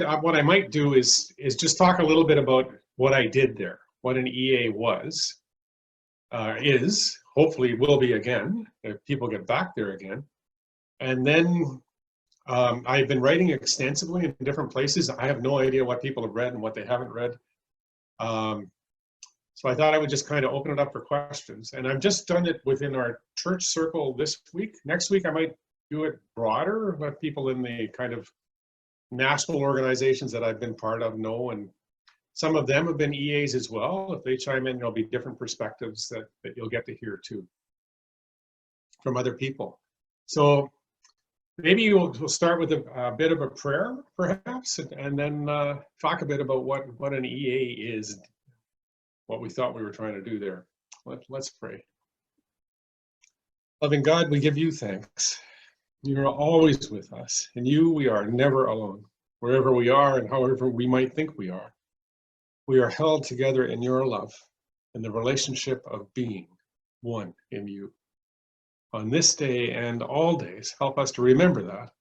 what I might do is just talk a little bit about what I did there, what an EA was, is, hopefully will be again, if people get back there again. And then I've been writing extensively in different places. I have no idea what people have read and what they haven't read. So I thought I would just kind of open it up for questions. And I've just done it within our church circle this week. Next week, I might do it broader, let people in the kind of national organizations that I've been part of know. And some of them have been EAs as well. If they chime in, there'll be different perspectives that you'll get to hear too from other people. So maybe we'll start with a bit of a prayer, perhaps, and then talk a bit about what an EA is, what we thought we were trying to do there. Let's pray. Loving God, we give you thanks. You are always with us. In you, we are never alone. Wherever we are and however we might think we are held together in your love, in the relationship of being one in you. On this day and all days, help us to remember that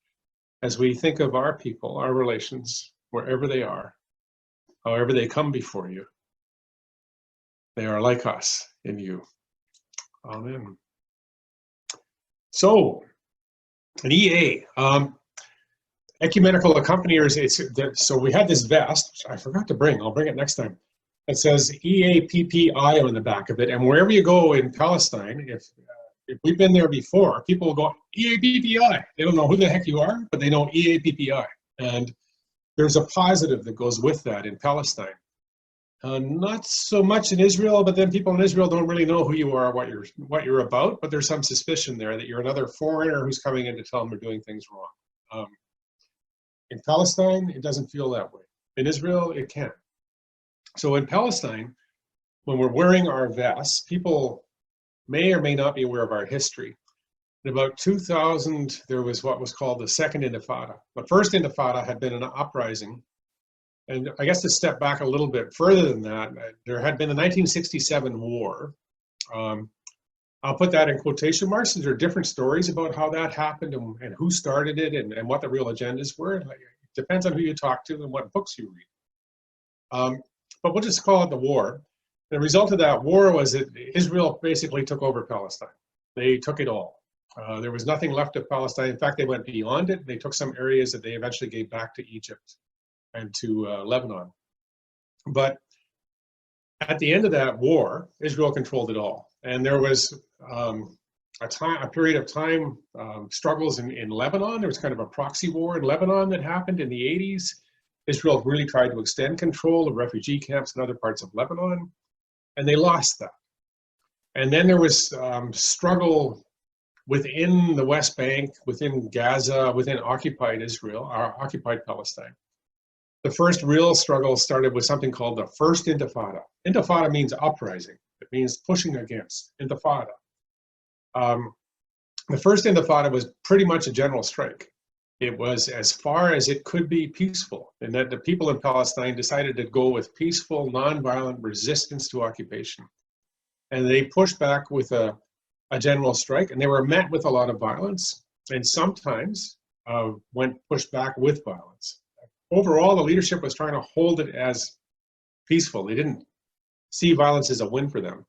as we think of our people, our relations, wherever they are, however they come before you. They are like us in you. Amen. So, an EA, ecumenical accompaniers. So we had this vest, which I forgot to bring. I'll bring it next time. It says EAPPI on the back of it, and wherever you go in Palestine, if we've been there before, people will go EAPPI. They don't know who the heck you are, but they know EAPPI. And there's a positive that goes with that in Palestine. Not so much in Israel, but then people in Israel don't really know who you are, what you're about, but there's some suspicion there that you're another foreigner who's coming in to tell them we're doing things wrong. In Palestine, it doesn't feel that way. In Israel, it can. So in Palestine, when we're wearing our vests, people may or may not be aware of our history. In about 2000, there was what was called the Second Intifada. The First Intifada had been an uprising. And I guess to step back a little bit further than that, there had been the 1967 war. I'll put that in quotation marks. There are different stories about how that happened and who started it and what the real agendas were. It depends on who you talk to and what books you read. But we'll just call it the war. The result of that war was that Israel basically took over Palestine. They took it all. There was nothing left of Palestine. In fact, they went beyond it. They took some areas that they eventually gave back to Egypt and to Lebanon. But at the end of that war, Israel controlled it all. And there was a period of time, struggles in Lebanon. There was kind of a proxy war in Lebanon that happened in the 80s. Israel really tried to extend control of refugee camps in other parts of Lebanon, and they lost that. And then there was struggle within the West Bank, within Gaza, within occupied Israel, or occupied Palestine. The first real struggle started with something called the First Intifada. Intifada means uprising. It means pushing against. Intifada. The First Intifada was pretty much a general strike. It was as far as it could be peaceful, and that the people in Palestine decided to go with peaceful, nonviolent resistance to occupation. And they pushed back with a general strike, and they were met with a lot of violence, and sometimes went pushed back with violence. Overall, the leadership was trying to hold it as peaceful. They didn't see violence as a win for them.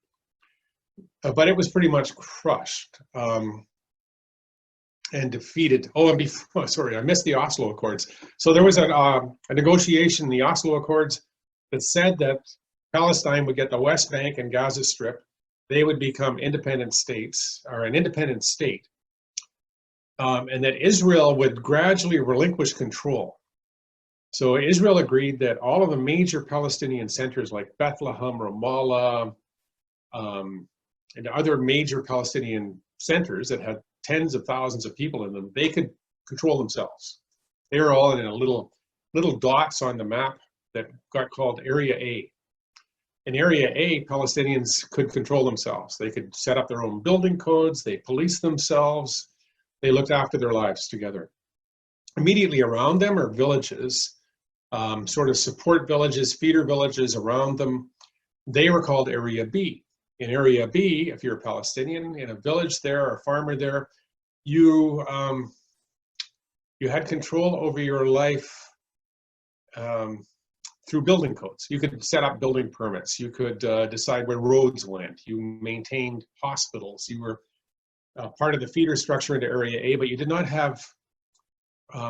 But it was pretty much crushed and defeated. Sorry, I missed the Oslo Accords. So there was a negotiation in the Oslo Accords that said that Palestine would get the West Bank and Gaza Strip. They would become independent states, or an independent state. And that Israel would gradually relinquish control. So Israel agreed that all of the major Palestinian centers like Bethlehem, Ramallah, and other major Palestinian centers that had tens of thousands of people in them, they could control themselves. They were all in a little dots on the map that got called Area A. In Area A, Palestinians could control themselves. They could set up their own building codes, they policed themselves, they looked after their lives together. Immediately around them are villages, sort of support villages, feeder villages around them. They were called Area B. In Area B, if you're a Palestinian in a village there or a farmer there, you had control over your life through building codes. You could set up building permits. You could decide where roads went. You maintained hospitals. You were part of the feeder structure into Area A, but you did not have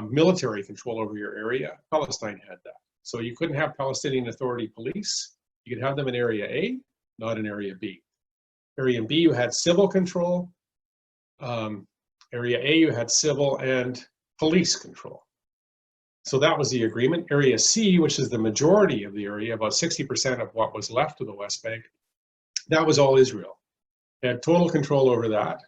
military control over your area. Palestine had that. So you couldn't have Palestinian Authority police. You could have them in Area A, not in Area B. Area B, you had civil control. Area A, you had civil and police control. So that was the agreement. Area C, which is the majority of the area, about 60% of what was left of the West Bank, that was all Israel. They had total control over that,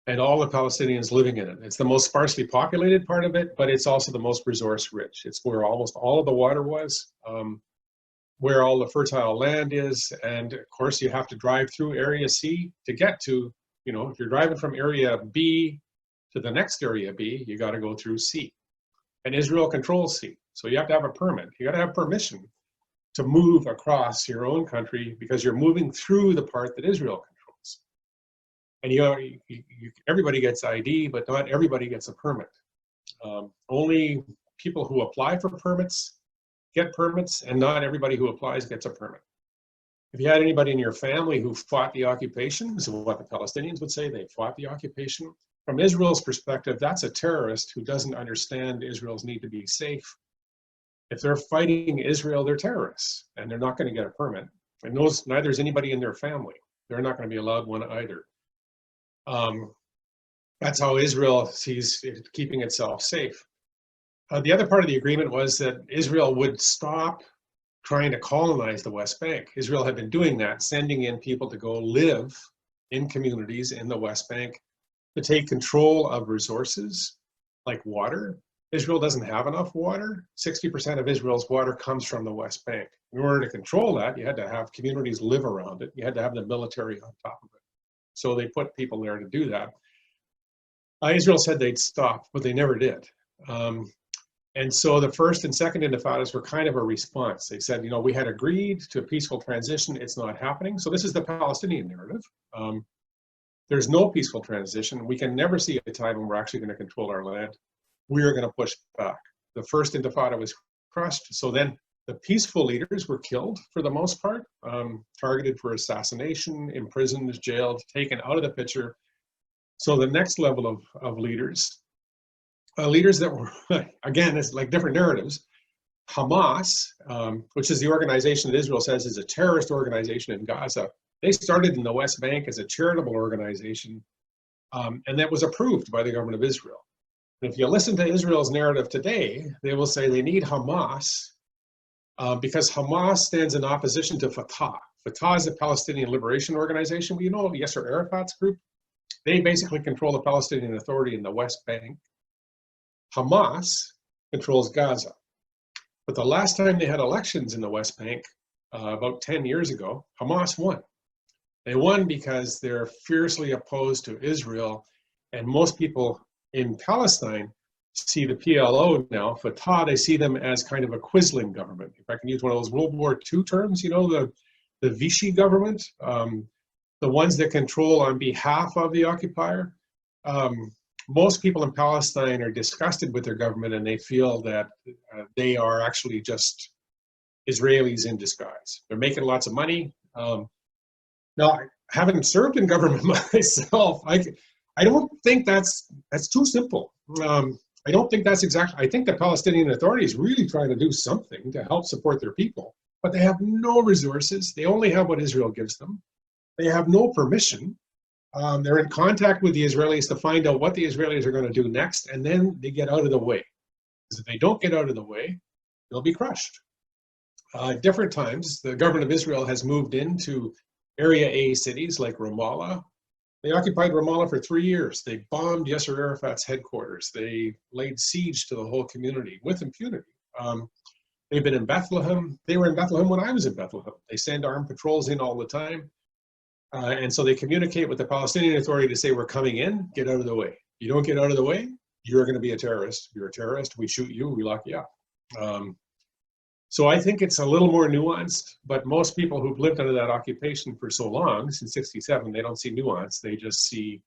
and all the Palestinians living in it. It's the most sparsely populated part of it, but it's also the most resource rich. It's where almost all of the water was, where all the fertile land is, and of course you have to drive through Area C to get to, if you're driving from Area B to the next Area B, you got to go through C. And Israel controls C. So you have to have a permit. You got to have permission to move across your own country because you're moving through the part that Israel controls. And everybody gets ID, but not everybody gets a permit. Only people who apply for permits get permits, and not everybody who applies gets a permit. If you had anybody in your family who fought the occupation, this is what the Palestinians would say, they fought the occupation. From Israel's perspective, that's a terrorist who doesn't understand Israel's need to be safe. If they're fighting Israel, they're terrorists, and they're not going to get a permit. And neither is anybody in their family. They're not going to be allowed one either. That's how Israel sees keeping itself safe. The other part of the agreement was that Israel would stop trying to colonize the West Bank. Israel had been doing that, sending in people to go live in communities in the West Bank to take control of resources like water. Israel doesn't have enough water. 60% of Israel's water comes from the West Bank. In order to control that, you had to have communities live around it. You had to have the military on top of it. So they put people there to do that. Israel said they'd stop, but they never did. And so the first and second intifadas were kind of a response. They said, we had agreed to a peaceful transition. It's not happening. So this is the Palestinian narrative. There's no peaceful transition. We can never see a time when we're actually going to control our land. We are going to push back. The first intifada was crushed. So then the peaceful leaders were killed for the most part, targeted for assassination, imprisoned, jailed, taken out of the picture. So the next level of leaders that were, again, it's like different narratives. Hamas, which is the organization that Israel says is a terrorist organization in Gaza, they started in the West Bank as a charitable organization, and that was approved by the government of Israel. And if you listen to Israel's narrative today, they will say they need Hamas because Hamas stands in opposition to Fatah. Fatah is a Palestinian Liberation Organization. Well, Yasser Arafat's group. They basically control the Palestinian Authority in the West Bank. Hamas controls Gaza. But the last time they had elections in the West Bank, about 10 years ago, Hamas won. They won because they're fiercely opposed to Israel, and most people in Palestine see the PLO now, Fatah, they see them as kind of a Quisling government. If I can use one of those World War II terms, the Vichy government, the ones that control on behalf of the occupier. Most people in Palestine are disgusted with their government, and they feel that they are actually just Israelis in disguise. They're making lots of money. Now, having served in government myself, I don't think that's too simple. I don't think that's exactly. I think the Palestinian Authority is really trying to do something to help support their people, but they have no resources. They only have what Israel gives them. They have no permission. They're in contact with the Israelis to find out what the Israelis are going to do next, and then they get out of the way. Because if they don't get out of the way, they'll be crushed. Different times, the government of Israel has moved into Area A cities like Ramallah. They occupied Ramallah for 3 years. They bombed Yasser Arafat's headquarters. They laid siege to the whole community with impunity. They've been in Bethlehem. They were in Bethlehem when I was in Bethlehem. They send armed patrols in all the time. And so they communicate with the Palestinian Authority to say, we're coming in, get out of the way. You don't get out of the way, you're going to be a terrorist. You're a terrorist, we shoot you, we lock you up. So I think it's a little more nuanced, but most people who've lived under that occupation for so long, since '67, they don't see nuance. They just see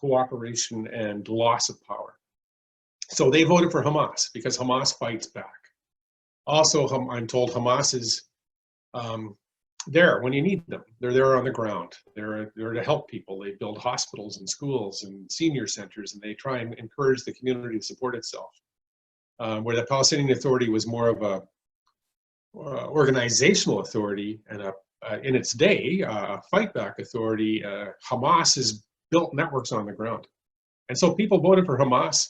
cooperation and loss of power. So they voted for Hamas because Hamas fights back. Also, I'm told Hamas is there when you need them. They're there on the ground. They're there to help people. They build hospitals and schools and senior centers, and they try and encourage the community to support itself. Where the Palestinian Authority was more of a organizational authority and in its day, a fight back authority, Hamas has built networks on the ground. And so people voted for Hamas.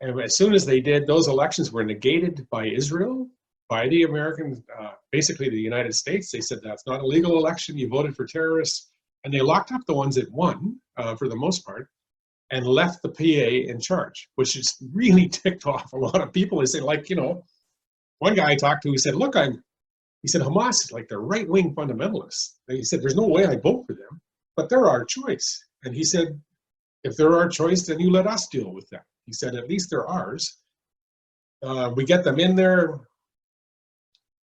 And as soon as they did, those elections were negated by Israel, by the American, basically the United States. They said that's not a legal election, you voted for terrorists. And they locked up the ones that won, for the most part, and left the PA in charge, which just really ticked off a lot of people. They said, like, you know, one guy I talked to, he said, look, he said, Hamas is like the right-wing fundamentalists. And he said, there's no way I vote for them, but they're our choice. And he said, if they're our choice, then you let us deal with them. He said, at least they're ours. We get them in there,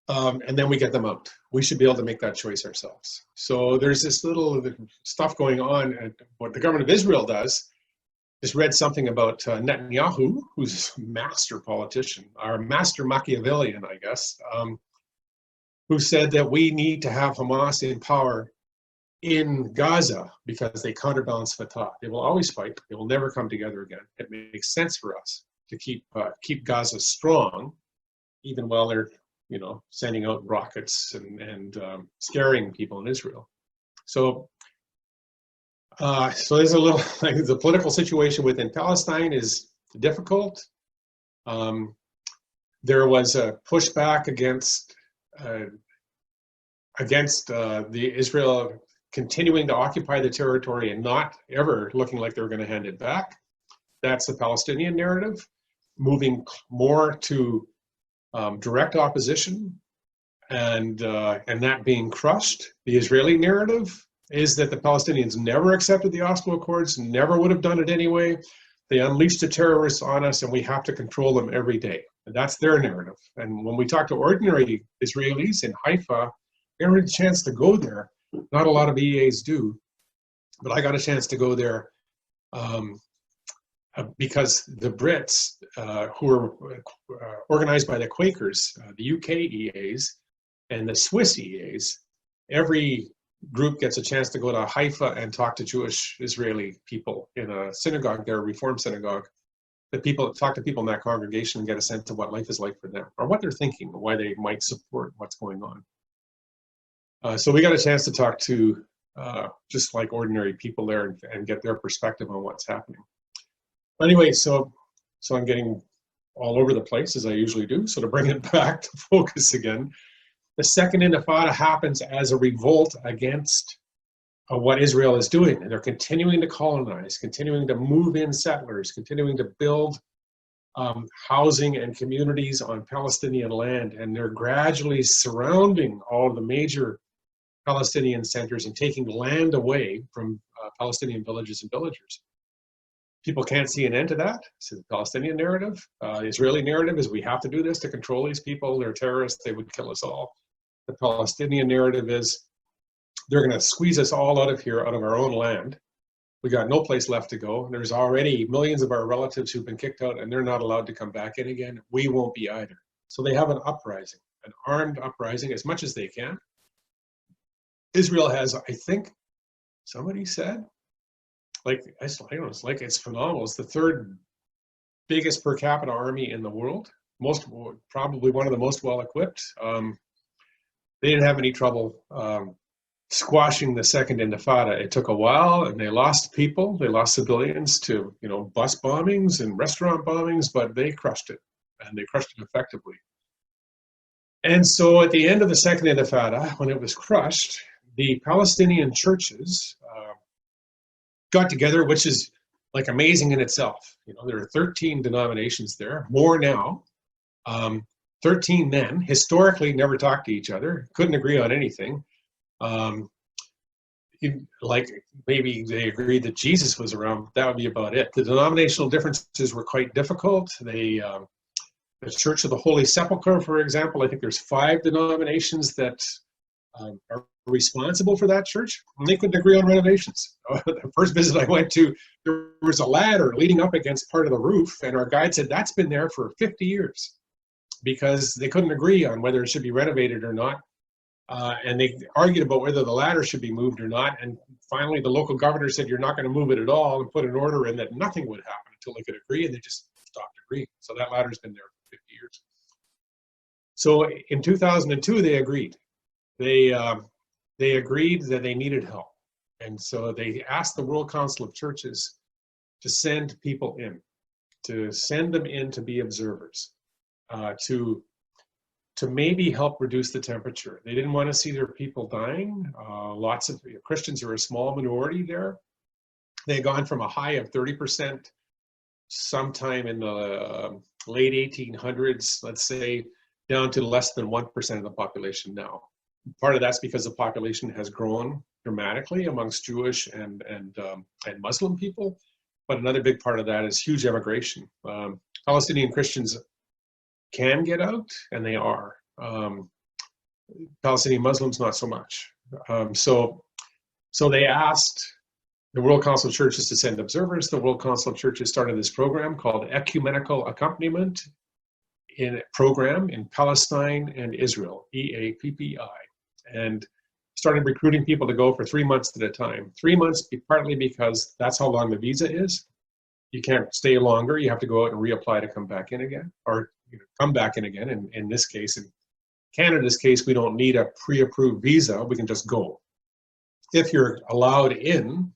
and then we get them out. We should be able to make that choice ourselves. So there's this little stuff going on. And what the government of Israel does, just read something about Netanyahu, who's a master politician, or master Machiavellian, I guess, who said that we need to have Hamas in power in Gaza because they counterbalance Fatah. They will always fight. They will never come together again. It makes sense for us to keep Gaza strong, even while they're, you know, sending out rockets and scaring people in Israel. So there's a little, like, the political situation within Palestine is difficult. There was a pushback against the Israel continuing to occupy the territory and not ever looking like they're going to hand it back. That's the Palestinian narrative, moving more to direct opposition and that being crushed. The Israeli narrative is that the Palestinians never accepted the Oslo Accords, never would have done it anyway. They unleashed the terrorists on us and we have to control them every day. And that's their narrative. And when we talk to ordinary Israelis in Haifa, every chance to go there, not a lot of EAs do, but I got a chance to go there because the Brits, who are organized by the Quakers, the UK EAs and the Swiss EAs, every group gets a chance to go to Haifa and talk to Jewish Israeli people in a synagogue there, a Reform synagogue. The people talk to people in that congregation and get a sense of what life is like for them, or what they're thinking, or why they might support what's going on. So we got a chance to talk to just like ordinary people there and get their perspective on what's happening. Anyway, so I'm getting all over the place as I usually do. So to bring it back to focus again, the Second Intifada happens as a revolt against what Israel is doing. And they're continuing to colonize, continuing to move in settlers, continuing to build housing and communities on Palestinian land. And they're gradually surrounding all of the major Palestinian centers and taking land away from Palestinian villages and villagers. People can't see an end to that. So the Palestinian narrative, the Israeli narrative is we have to do this to control these people. They're terrorists. They would kill us all. The Palestinian narrative is they're going to squeeze us all out of here, out of our own land. We got no place left to go. There's already millions of our relatives who've been kicked out and they're not allowed to come back in again. We won't be either. So they have an uprising, an armed uprising as much as they can. Israel has, I think, somebody said, like, I don't know, it's like, it's phenomenal. It's the third biggest per capita army in the world. Probably one of the most well-equipped. They didn't have any trouble squashing the Second Intifada. It took a while, and they lost people. They lost civilians to, you know, bus bombings and restaurant bombings, but they crushed it, and they crushed it effectively. And so at the end of the Second Intifada, when it was crushed, the Palestinian churches got together, which is like amazing in itself. You know, there are 13 denominations there, more now. 13 men, historically never talked to each other, couldn't agree on anything. Like maybe they agreed that Jesus was around, that would be about it. The denominational differences were quite difficult. The Church of the Holy Sepulchre, for example, I think there's 5 denominations that are responsible for that church, and they couldn't agree on renovations. The first visit I went to, there was a ladder leaning up against part of the roof, and our guide said that's been there for 50 years because they couldn't agree on whether it should be renovated or not. And they argued about whether the ladder should be moved or not. And finally, the local governor said, you're not going to move it at all, and put an order in that nothing would happen until they could agree, and they just stopped agreeing. So that ladder's been there for 50 years. So in 2002, they agreed. They agreed that they needed help. And so they asked the World Council of Churches to send people in, to send them in to be observers, to maybe help reduce the temperature. They didn't want to see their people dying. Lots of Christians are a small minority there. They had gone from a high of 30% sometime in the late 1800s, let's say, down to less than 1% of the population now. Part of that's because the population has grown dramatically amongst Jewish and Muslim people, but another big part of that is huge emigration. Palestinian Christians can get out, and they are. Palestinian Muslims, not so much. So they asked the World Council of Churches to send observers. The World Council of Churches started this program called Ecumenical Accompaniment in Palestine and Israel, EAPPI, and started recruiting people to go for 3 months at a time. 3 months, partly because that's how long the visa is. You can't stay longer. You have to go out and reapply to come back in again, or come back in again. In this case, in Canada's case, we don't need a pre-approved visa. We can just go. If you're allowed in,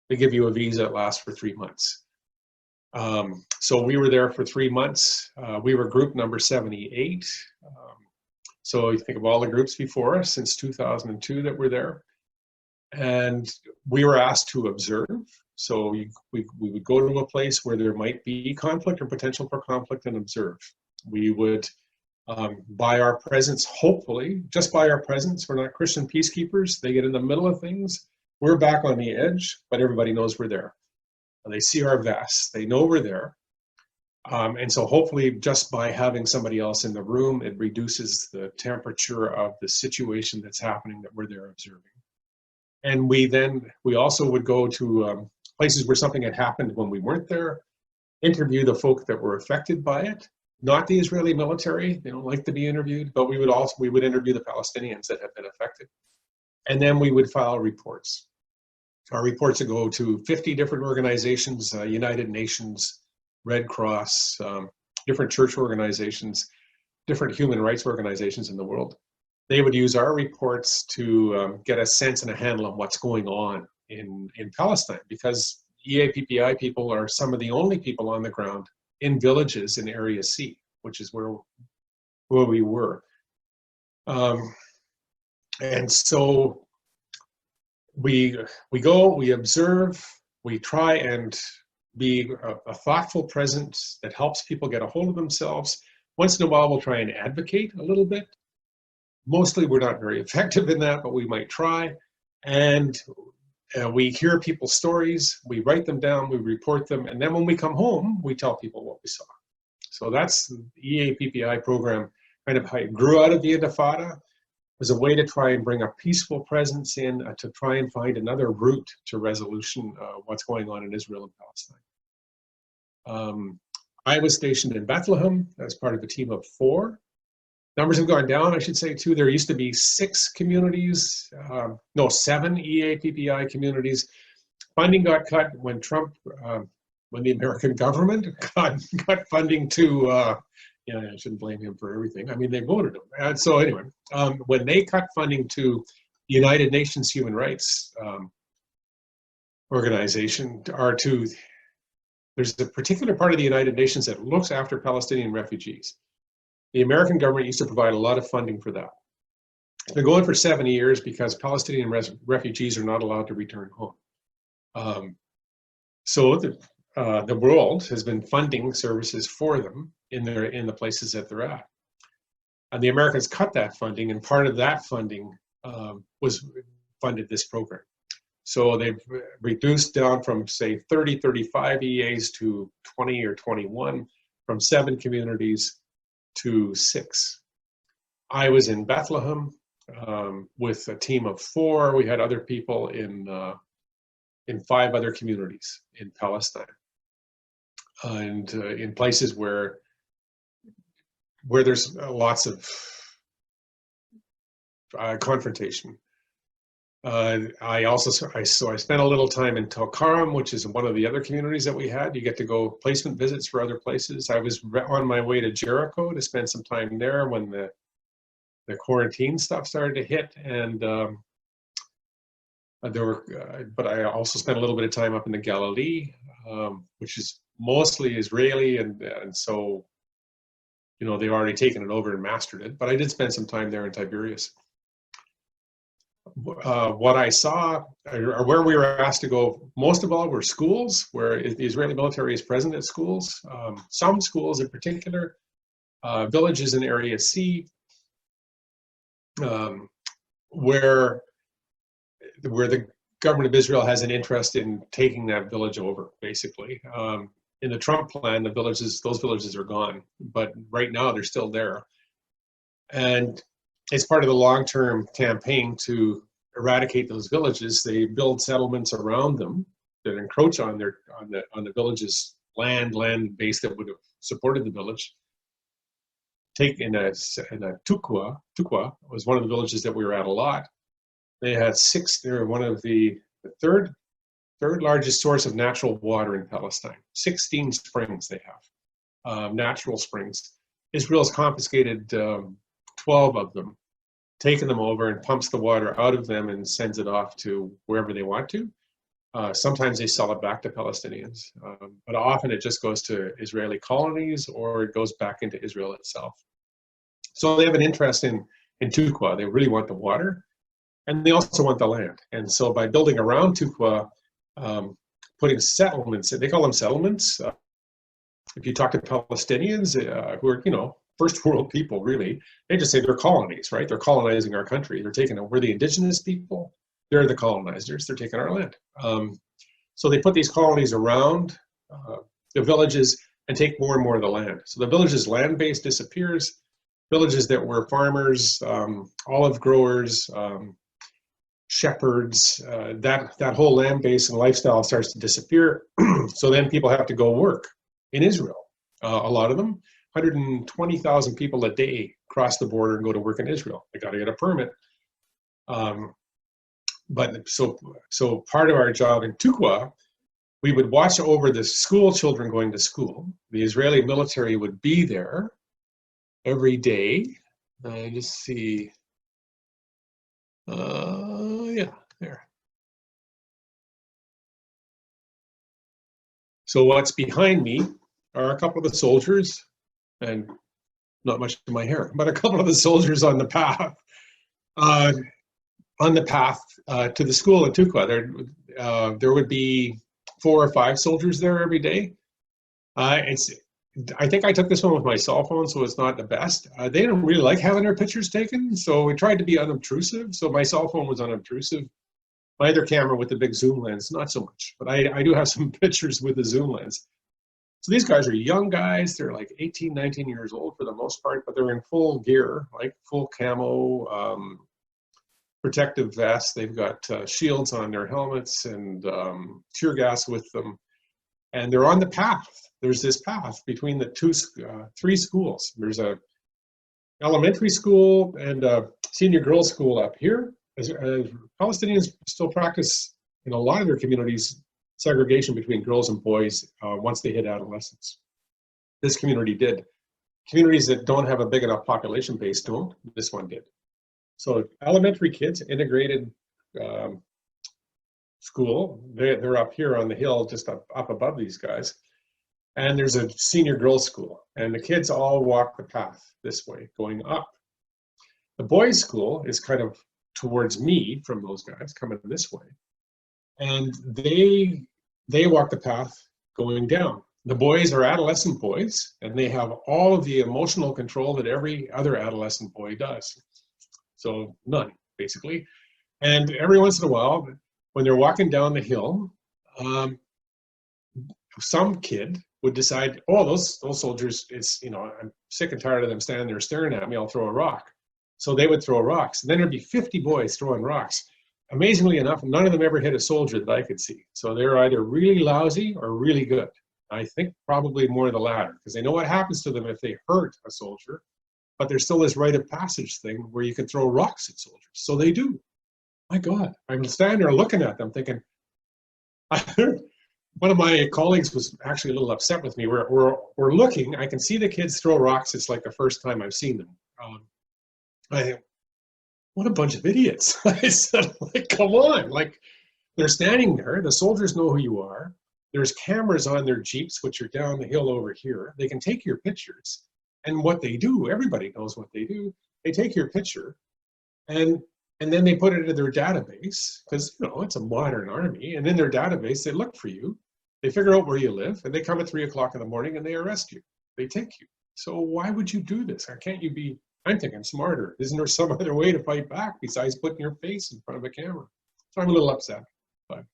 they give you a visa that lasts for 3 months. So we were there for 3 months. We were group number 78. So you think of all the groups before us since 2002 that were there. And we were asked to observe. So we would go to a place where there might be conflict or potential for conflict and observe. We would, by our presence, hopefully, just by our presence, we're not Christian peacekeepers. They get in the middle of things. We're back on the edge, but everybody knows we're there. They see our vests. They know we're there. And so hopefully just by having somebody else in the room, it reduces the temperature of the situation that's happening that we're there observing. And we also would go to places where something had happened when we weren't there, interview the folk that were affected by it, not the Israeli military. They don't like to be interviewed, but we would interview the Palestinians that have been affected. And then we would file reports. Our reports would go to 50 different organizations, United Nations, Red Cross, different church organizations, different human rights organizations in the world. They would use our reports to get a sense and a handle on what's going on in Palestine, because EAPPI people are some of the only people on the ground in villages in Area C, which is where we were. And so we go, we observe, we try and be a thoughtful presence that helps people get a hold of themselves. Once in a while, we'll try and advocate a little bit. Mostly, we're not very effective in that, but we might try. And we hear people's stories, we write them down, we report them, and then when we come home, we tell people what we saw. So that's the EAPPI program, kind of how it grew out of the Intifada. It was a way to try and bring a peaceful presence in, to try and find another route to resolution of what's going on in Israel and Palestine. I was stationed in Bethlehem as part of a team of 4. Numbers have gone down, I should say, too. There used to be 7 EAPPI communities. Funding got cut when when the American government got funding to, I shouldn't blame him for everything. I mean, they voted him. And so anyway, when they cut funding to the United Nations Human Rights Organization, there's a particular part of the United Nations that looks after Palestinian refugees. The American government used to provide a lot of funding for that. It's been going for 70 years because Palestinian refugees are not allowed to return home. So the world has been funding services for them in the places that they're at. And the Americans cut that funding, and part of that funding was funded this program. So they've reduced down from, say, 30, 35 EAs to 20 or 21, from 7 communities to 6. I was in Bethlehem. with a team of 4. We had other people in 5 other communities in Palestine, and in places where there's lots of confrontation. I spent a little time in Tulkarm, which is one of the other communities that we had. You get to go placement visits for other places. I was on my way to Jericho to spend some time there when the quarantine stuff started to hit, and but I also spent a little bit of time up in the Galilee, which is mostly Israeli, and so they've already taken it over and mastered it. But I did spend some time there in Tiberias. What I saw, or where we were asked to go most of all, were schools, where the Israeli military is present at schools. Some schools in particular, villages in Area C, where the government of Israel has an interest in taking that village over, basically. In the Trump plan, those villages are gone, but right now they're still there. And it's part of the long-term campaign to eradicate those villages. They build settlements around them that encroach on the village's land base that would have supported the village. In a Tukwa was one of the villages that we were at a lot. They had 6. They're one of the third largest source of natural water in Palestine. 16 springs they have, natural springs. Israel's confiscated 12 of them, taken them over and pumps the water out of them and sends it off to wherever they want to. Sometimes they sell it back to Palestinians, but often it just goes to Israeli colonies or it goes back into Israel itself. So they have an interest in Tukwa. They really want the water, and they also want the land. And so by building around Tukwa, putting settlements, they call them settlements. If you talk to Palestinians who are, first world people, really, they just say they're colonies, right? They're colonizing our country. We're the indigenous people. They're the colonizers. They're taking our land. So they put these colonies around the villages and take more and more of the land. So the village's land base disappears. Villages that were farmers, olive growers, shepherds, that whole land base and lifestyle starts to disappear. So then people have to go work in Israel. A lot of them, 120,000 people a day cross the border and go to work in Israel. They got to get a permit. But so part of our job in Tukwa, we would watch over the school children going to school. The Israeli military would be there every day. I just see, yeah, there. So what's behind me are a couple of the soldiers, and not much of my hair, but a couple of the soldiers on the path, to the school in Tukwa. There would be 4 or 5 soldiers there every day. I think I took this one with my cell phone, so it's not the best. They didn't really like having their pictures taken, so we tried to be unobtrusive. So my cell phone was unobtrusive. My other camera with the big zoom lens, not so much. But I do have some pictures with the zoom lens. So these guys are young guys. They're like 18, 19 years old for the most part, but they're in full gear, like full camo, protective vests. They've got shields on their helmets and tear gas with them. And they're on the path. There's this path between the 3 schools. There's a elementary school and a senior girls' school up here. Palestinians still practice in a lot of their communities segregation between girls and boys once they hit adolescence. This community did. Communities that don't have a big enough population base don't. This one did. So elementary kids, integrated school. They're up here on the hill, just up above these guys. And there's a senior girls' school. And the kids all walk the path this way, going up. The boys' school is kind of towards me from those guys, coming this way. And they walk the path going down. The boys are adolescent boys, and they have all of the emotional control that every other adolescent boy does. So none, basically. And every once in a while, when they're walking down the hill, some kid would decide, oh, those soldiers, I'm sick and tired of them standing there staring at me, I'll throw a rock. So they would throw rocks. And then there'd be 50 boys throwing rocks. Amazingly enough, none of them ever hit a soldier that I could see. So they're either really lousy or really good. I think probably more the latter, because they know what happens to them if they hurt a soldier. But there's still this rite of passage thing where you can throw rocks at soldiers. So they do. My God, I'm standing there looking at them thinking, one of my colleagues was actually a little upset with me. We're looking, I can see the kids throw rocks. It's like the first time I've seen them. I think, what a bunch of idiots. I said, like, come on. Like, they're standing there. The soldiers know who you are. There's cameras on their Jeeps, which are down the hill over here. They can take your pictures. And what they do, everybody knows what they do. They take your picture and then they put it into their database, because, you know, it's a modern army. And in their database, they look for you. They figure out where you live, and they come at 3 o'clock in the morning and they arrest you. They take you. So why would you do this? Or can't you be, I'm thinking, smarter? Isn't there some other way to fight back besides putting your face in front of a camera? So I'm a little upset. But,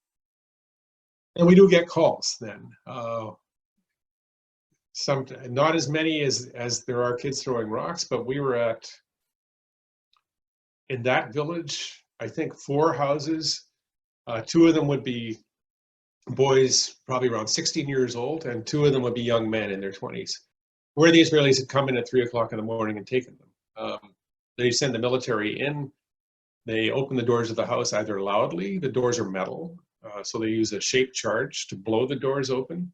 and we do get calls then. Some, not as many as there are kids throwing rocks, but we were at, in that village, I think 4 houses. 2 of them would be boys probably around 16 years old, and 2 of them would be young men in their 20s, where the Israelis had come in at 3 o'clock in the morning and taken them. They send the military in. They open the doors of the house either loudly, the doors are metal, so they use a shape charge to blow the doors open,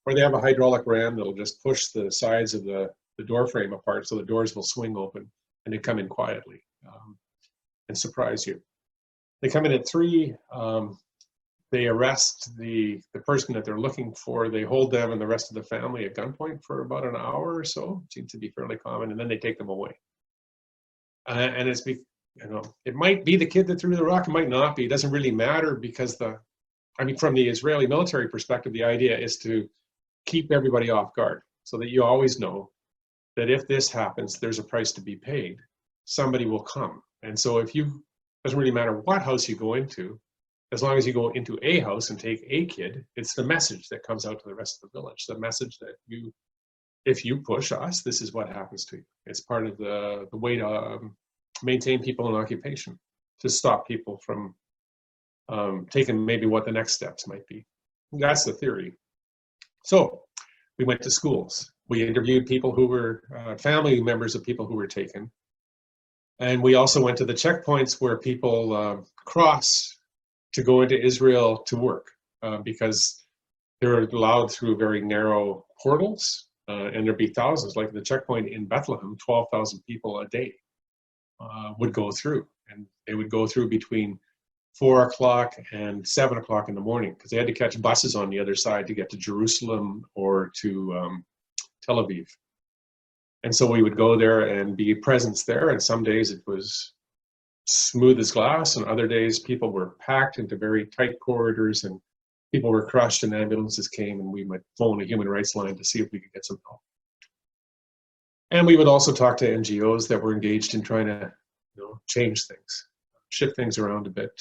or they have a hydraulic ram that'll just push the sides of the door frame apart so the doors will swing open, and they come in quietly and surprise you. They come in at 3. They arrest the person that they're looking for. They hold them and the rest of the family at gunpoint for about an hour or so. It seems to be fairly common, and then they take them away. And it's, you know, it might be the kid that threw the rock, it might not be. It doesn't really matter, because from the Israeli military perspective, the idea is to keep everybody off guard, so that you always know that if this happens, there's a price to be paid. Somebody will come. And so if you, doesn't really matter what house you go into, as long as you go into a house and take a kid, it's the message that comes out to the rest of the village. The message that if you push us, this is what happens to you. It's part of the way to maintain people in occupation, to stop people from taking maybe what the next steps might be. That's the theory. So we went to schools. We interviewed people who were family members of people who were taken. And we also went to the checkpoints where people cross to go into Israel to work, because they're allowed through very narrow portals, and there'd be thousands, like the checkpoint in Bethlehem, 12,000 people a day would go through, and they would go through between 4 o'clock and 7 o'clock in the morning, because they had to catch buses on the other side to get to Jerusalem or to Tel Aviv. And so we would go there and be presence there, and some days it was smooth as glass, and other days people were packed into very tight corridors, and people were crushed, and ambulances came, and we would phone a human rights line to see if we could get some help. And we would also talk to NGOs that were engaged in trying to, you know, change things, shift things around a bit,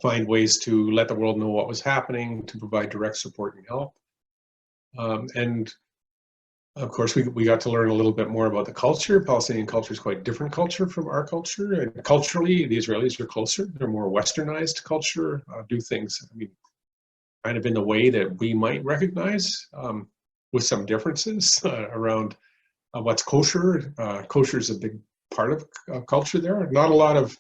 find ways to let the world know what was happening, to provide direct support and help. And of course, we got to learn a little bit more about the culture. Palestinian culture is quite a different culture from our culture. And culturally, the Israelis are closer. They're more westernized culture, do things, I mean, kind of in the way that we might recognize, with some differences around what's kosher. Kosher is a big part of culture there. Not a lot of,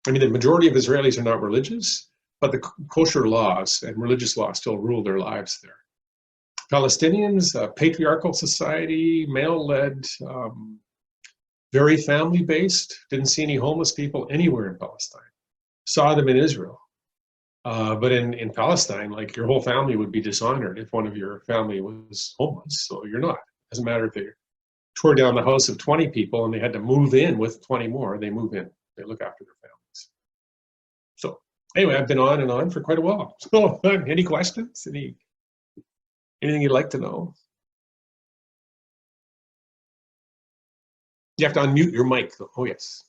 I mean, the majority of Israelis are not religious, but the kosher laws and religious laws still rule their lives there. Palestinians, patriarchal society, male-led, very family-based. Didn't see any homeless people anywhere in Palestine. Saw them in Israel. But in Palestine, like, your whole family would be dishonored if one of your family was homeless. So you're not. Doesn't matter if they tore down the house of 20 people and they had to move in with 20 more. They move in. They look after their families. So anyway, I've been on and on for quite a while. So any questions? Anything you'd like to know? You have to unmute your mic, though. Oh, yes.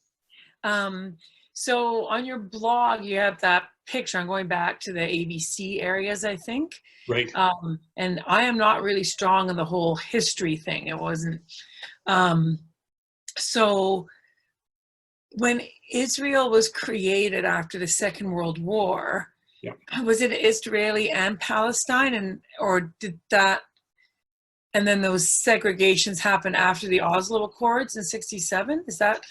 So on your blog, you have that picture. I'm going back to the ABC areas, I think. Right. And I am not really strong in the whole history thing. It wasn't, So when Israel was created after the Second World War, Yeah. was it Israeli and Palestine, and or did that, and then those segregations happened after the Oslo Accords in '67? Is that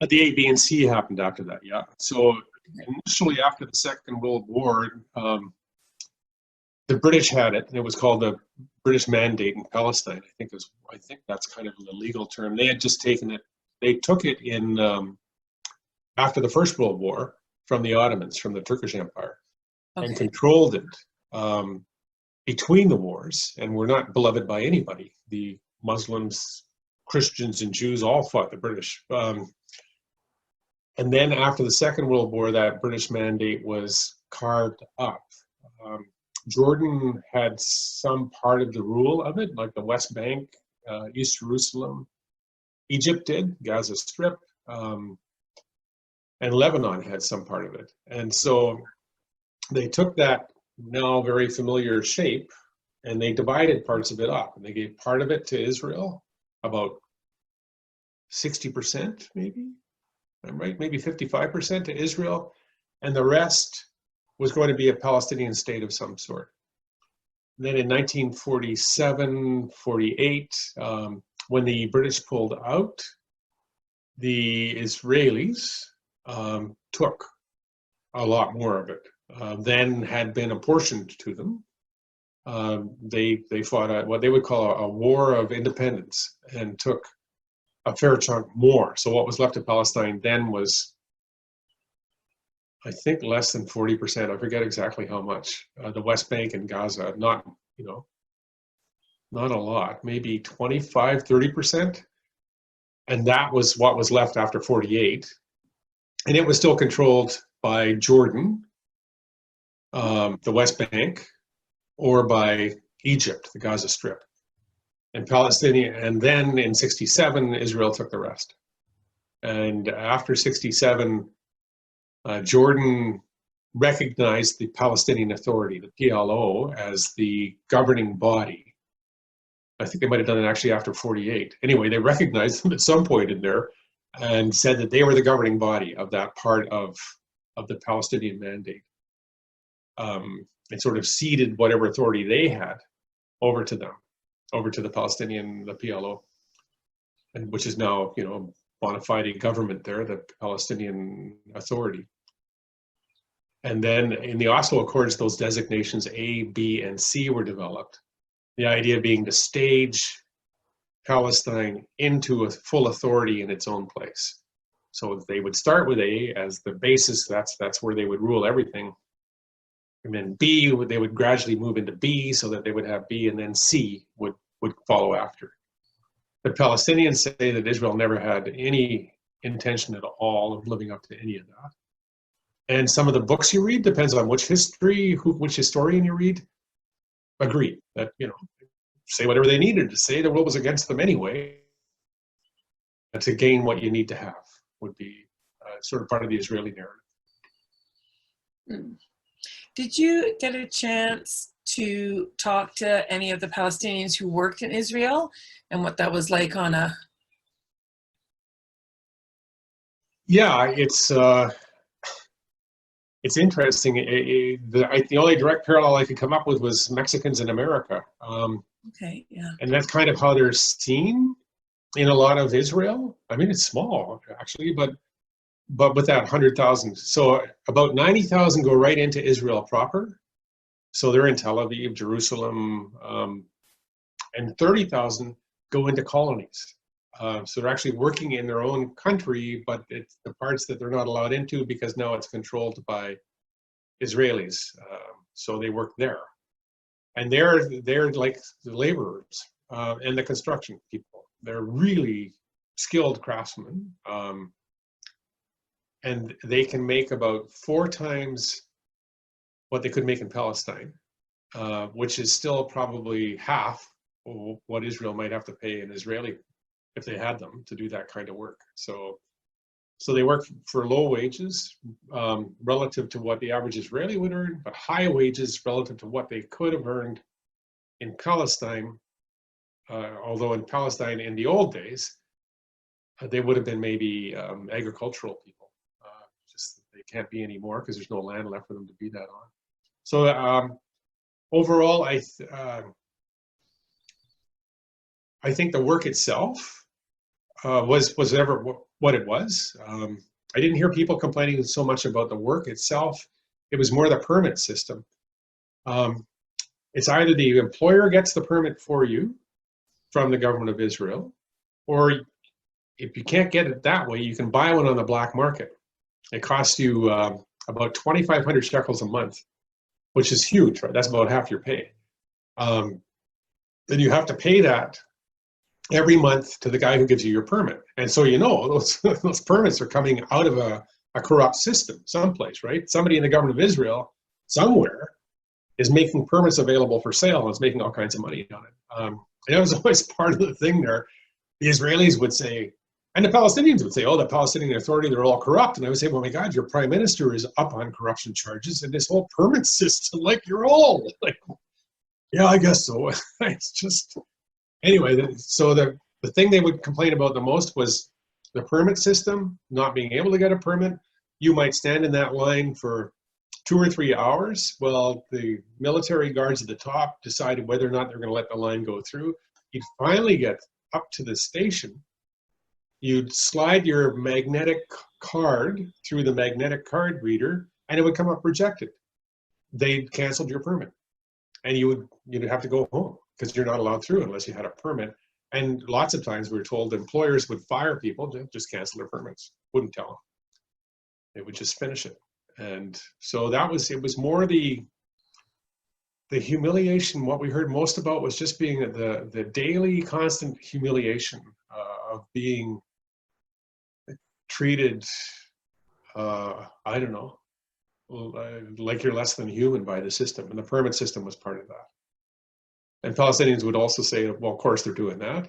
The A, B, and C happened after that, yeah. So initially after the Second World War, the British had it, and it was called the British Mandate in Palestine. I think that's kind of the legal term. They had just taken it. They took it in after the First World War from the Ottomans, from the Turkish Empire, and okay? controlled it between the wars, and were not beloved by anybody. The Muslims, Christians, and Jews all fought the British. And then after the Second World War, that British mandate was carved up. Jordan had some part of the rule of it, like the West Bank, East Jerusalem. Egypt did, Gaza Strip, and Lebanon had some part of it. And so they took that now very familiar shape and they divided parts of it up. And they gave part of it to Israel, about 60% maybe, I'm right, maybe 55% to Israel, and the rest was going to be a Palestinian state of some sort. And then in 1947, 48, when the British pulled out, the Israelis took a lot more of it than had been apportioned to them. They fought what they would call a war of independence and took a fair chunk more. So what was left of Palestine then was, I think, less than 40%. I forget exactly how much. The West Bank and Gaza, not a lot, maybe 25, 30%. And that was what was left after 48. And it was still controlled by Jordan, the West Bank, or by Egypt, the Gaza Strip. And Palestinian, and then in 67, Israel took the rest. And after 67, Jordan recognized the Palestinian Authority, the PLO, as the governing body. I think they might have done it actually after 48. Anyway, they recognized them at some point in there and said that they were the governing body of that part of the Palestinian mandate. And sort of ceded whatever authority they had over to them, over to the PLO, and which is now, bona fide government there, the Palestinian Authority. And then in the Oslo Accords, those designations A, B, and C were developed. The idea being to stage Palestine into a full authority in its own place. So they would start with A as the basis, that's where they would rule everything. And then B, they would gradually move into B so that they would have B, and then C would follow after. But Palestinians say that Israel never had any intention at all of living up to any of that. And some of the books you read, depends on which historian you read, agree that, say whatever they needed to say. The world was against them anyway. To gain what you need to have would be sort of part of the Israeli narrative. Did you get a chance to talk to any of the Palestinians who worked in Israel and what that was like on a... Yeah, it's interesting. The only direct parallel I could come up with was Mexicans in America. Okay, yeah. And that's kind of how they're seen in a lot of Israel. I mean, it's small, actually, but with that 100,000. So about 90,000 go right into Israel proper. So they're in Tel Aviv, Jerusalem, and 30,000 go into colonies. So they're actually working in their own country, but it's the parts that they're not allowed into because now it's controlled by Israelis. So they work there. And they're like the laborers and the construction people. They're really skilled craftsmen. And they can make about 4 times what they could make in Palestine, which is still probably half of what Israel might have to pay an Israeli if they had them to do that kind of work. So they work for low wages relative to what the average Israeli would earn, but high wages relative to what they could have earned in Palestine. Although in Palestine in the old days, they would have been maybe agricultural people. Just they can't be anymore because there's no land left for them to be that on. So overall, I think the work itself was ever what it was. I didn't hear people complaining so much about the work itself. It was more the permit system. It's either the employer gets the permit for you from the government of Israel, or if you can't get it that way, you can buy one on the black market. It costs you about 2,500 shekels a month, which is huge, right? That's about half your pay. Then you have to pay that every month to the guy who gives you your permit. And so those permits are coming out of a corrupt system someplace, right? Somebody in the government of Israel somewhere is making permits available for sale and is making all kinds of money on it. And that was always part of the thing there. The Israelis would say, and the Palestinians would say, oh, the Palestinian Authority, they're all corrupt. And I would say, well, my God, your prime minister is up on corruption charges and this whole permit system, like, you're all like, yeah, I guess so. It's just, anyway, so the thing they would complain about the most was the permit system, not being able to get a permit. You might stand in that line for 2 or 3 hours. Well, the military guards at the top decided whether or not they're going to let the line go through. You'd finally get up to the station. You'd slide your magnetic card through the magnetic card reader, and it would come up rejected. They'd canceled your permit, and you'd have to go home because you're not allowed through unless you had a permit. And lots of times we were told employers would fire people, just cancel their permits, wouldn't tell them. They would just finish it. And so it was more the humiliation. What we heard most about was just being the daily constant humiliation of being treated, I don't know, like you're less than human by the system. And the permit system was part of that. And Palestinians would also say, well, of course they're doing that.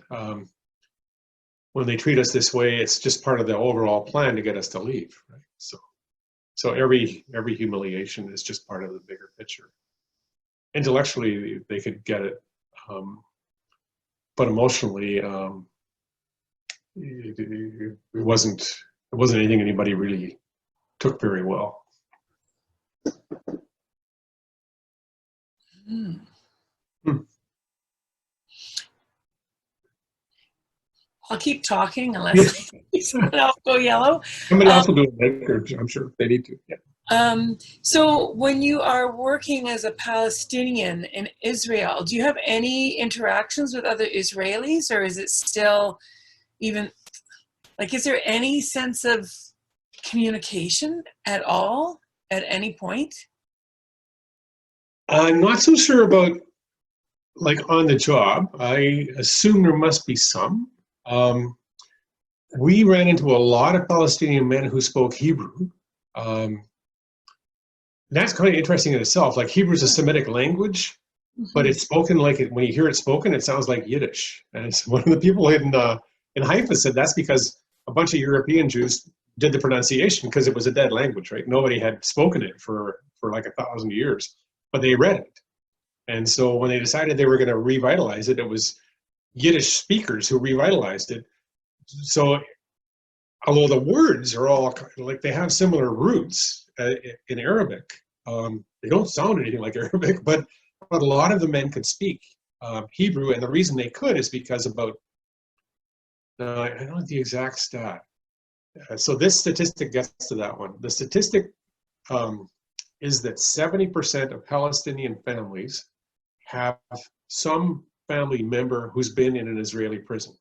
When they treat us this way, it's just part of the overall plan to get us to leave, right? So every humiliation is just part of the bigger picture. Intellectually, they could get it, but emotionally, it wasn't anything anybody really took very well. Mm. I'll keep talking unless someone else go yellow. Somebody else will do it, I'm sure, if they need to. Yeah. So when you are working as a Palestinian in Israel, do you have any interactions with other Israelis, or is it still even, like, is there any sense of communication at all at any point? I'm not so sure about, like, on the job. I assume there must be some. We ran into a lot of Palestinian men who spoke Hebrew. That's kind of interesting in itself. Like, Hebrew is a Semitic language, but it's spoken like it. When you hear it spoken, it sounds like Yiddish. And it's one of the people in Haifa said that's because a bunch of European Jews did the pronunciation because it was a dead language, right? Nobody had spoken it for like 1,000 years, but they read it. And so when they decided they were going to revitalize it, it was Yiddish speakers who revitalized it. So although the words are all like, they have similar roots in Arabic, they don't sound anything like Arabic, but a lot of the men could speak Hebrew, and the reason they could is because about, I don't know the exact stat. So this statistic gets to that one. The statistic is that 70% of Palestinian families have some family member who's been in an Israeli prison.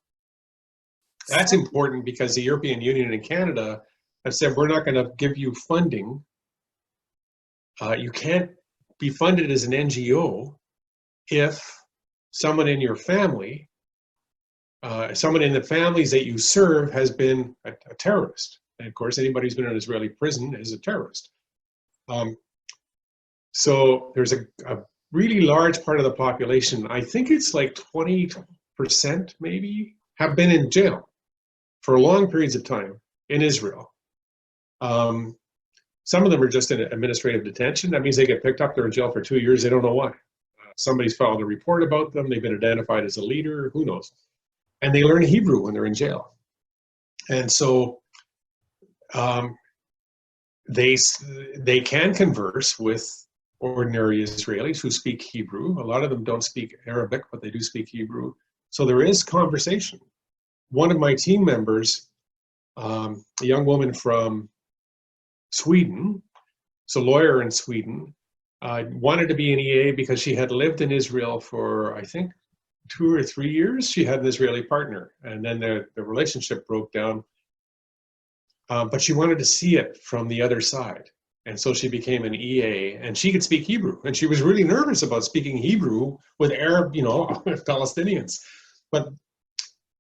That's important because the European Union and Canada have said, we're not going to give you funding. You can't be funded as an NGO if someone in your family, someone in the families that you serve has been a terrorist. And of course, anybody who's been in an Israeli prison is a terrorist. So there's a really large part of the population, I think it's like 20% maybe, have been in jail for long periods of time in Israel. Some of them are just in administrative detention. That means they get picked up, they're in jail for 2 years, they don't know why. Somebody's filed a report about them, they've been identified as a leader, who knows. And they learn Hebrew when they're in jail. And so they can converse with ordinary Israelis who speak Hebrew. A lot of them don't speak Arabic, but they do speak Hebrew. So there is conversation. One of my team members, a young woman from Sweden, so a lawyer in Sweden, wanted to be an EA because she had lived in Israel for, I think, 2 or 3 years. She had an Israeli partner, and then the relationship broke down. But she wanted to see it from the other side. And so she became an EA, and she could speak Hebrew. And she was really nervous about speaking Hebrew with Arab, Palestinians. But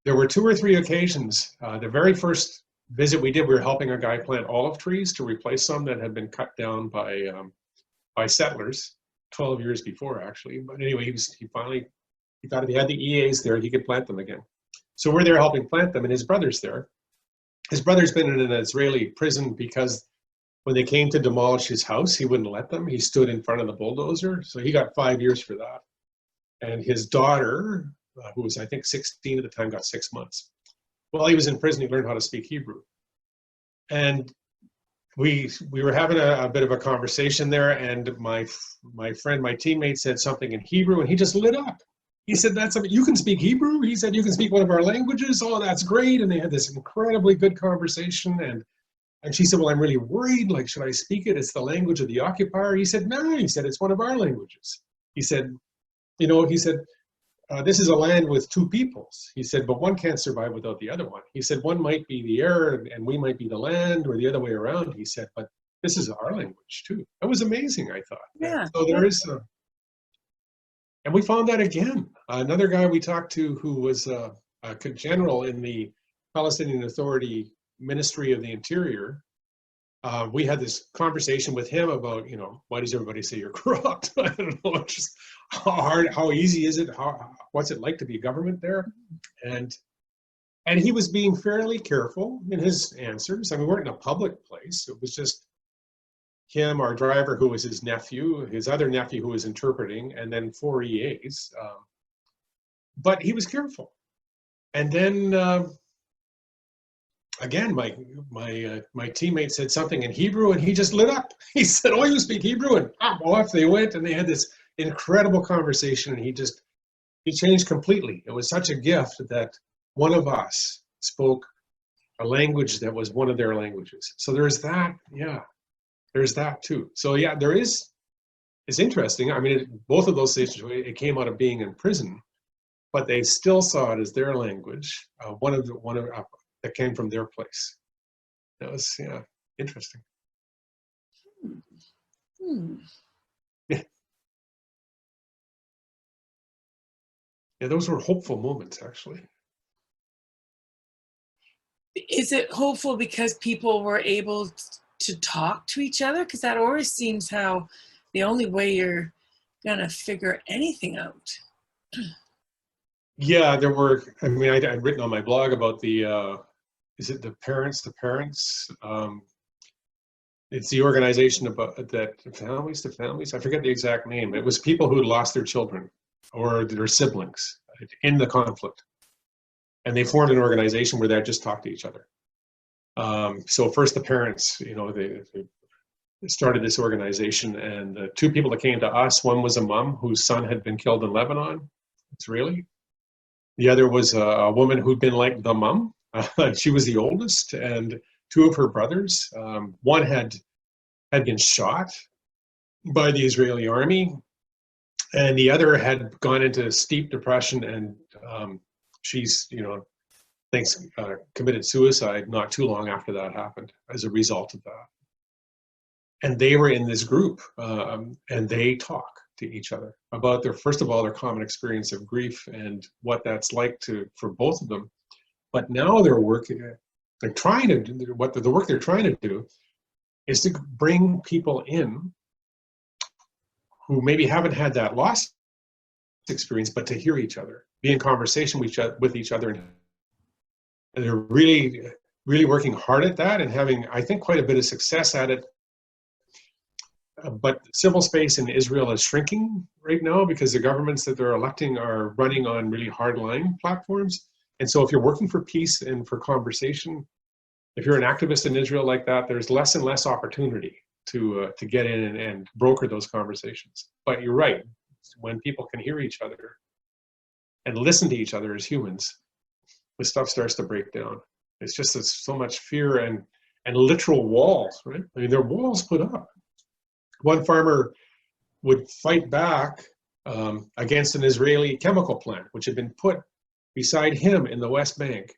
there were 2 or 3 occasions. The very first visit we did, we were helping a guy plant olive trees to replace some that had been cut down by settlers 12 years before, actually. But anyway, he thought if he had the EAs there, he could plant them again. So we're there helping plant them, and his brother's there. His brother's been in an Israeli prison because when they came to demolish his house, he wouldn't let them. He stood in front of the bulldozer, so he got 5 years for that. And his daughter, who was, I think, 16 at the time, got 6 months. While he was in prison, he learned how to speak Hebrew. And we were having a bit of a conversation there, and my friend, my teammate, said something in Hebrew, and he just lit up. He said, "That's something, you can speak Hebrew?" He said, "You can speak one of our languages?" "Oh, that's great." And they had this incredibly good conversation. And she said, "Well, I'm really worried. Like, should I speak it? It's the language of the occupier." He said, "No." He said, "It's one of our languages." He said, "This is a land with 2 peoples." He said, "But one can't survive without the other one." He said, "One might be the air and we might be the land, or the other way around." He said, "But this is our language too." That was amazing, I thought. Yeah. So there is and we found that again. Another guy we talked to who was a general in the Palestinian Authority Ministry of the Interior, we had this conversation with him about, why does everybody say you're corrupt? I don't know, just how easy is it? What's it like to be a government there? And he was being fairly careful in his answers. I mean, we weren't in a public place. It was just him, our driver, who was his nephew, his other nephew who was interpreting, and then 4 EAs. But he was careful. And then again, my teammate said something in Hebrew, and he just lit up. He said, "Oh, you speak Hebrew?" And off they went, and they had this incredible conversation, and he changed completely. It was such a gift that one of us spoke a language that was one of their languages. So there's that, yeah. There's that too. So yeah, it's interesting. I mean, both of those situations, it came out of being in prison, but they still saw it as their language, one of that came from their place. That was, yeah, interesting. Yeah. Yeah, those were hopeful moments, actually. Is it hopeful because people were able to talk to each other? Because that always seems how the only way you're gonna figure anything out. Yeah, there were. I mean, I'd written on my blog about the. Is it the parents? The parents. It's the organization about that families to families. I forget the exact name. It was people who had lost their children or their siblings in the conflict, and they formed an organization where they just talked to each other. So first the parents, they started this organization, and the 2 people that came to us, one was a mom whose son had been killed in Lebanon, Israeli. The other was a woman who'd been like the mom. She was the oldest, and 2 of her brothers. One had been shot by the Israeli army, and the other had gone into steep depression, and she's, committed suicide not too long after that happened as a result of that. And they were in this group, and they talk to each other about first of all, their common experience of grief and what that's like for both of them. But now the work they're trying to do is to bring people in who maybe haven't had that loss experience, but to hear each other, be in conversation with each other. And they're really, really working hard at that and having, I think, quite a bit of success at it. But civil space in Israel is shrinking right now because the governments that they're electing are running on really hardline platforms. And so if you're working for peace and for conversation, if you're an activist in Israel like that, there's less and less opportunity to get in and broker those conversations. But you're right, when people can hear each other and listen to each other as humans, the stuff starts to break down. It's just there's so much fear and literal walls, right? I mean, there are walls put up. One farmer would fight back against an Israeli chemical plant, which had been put beside him in the West Bank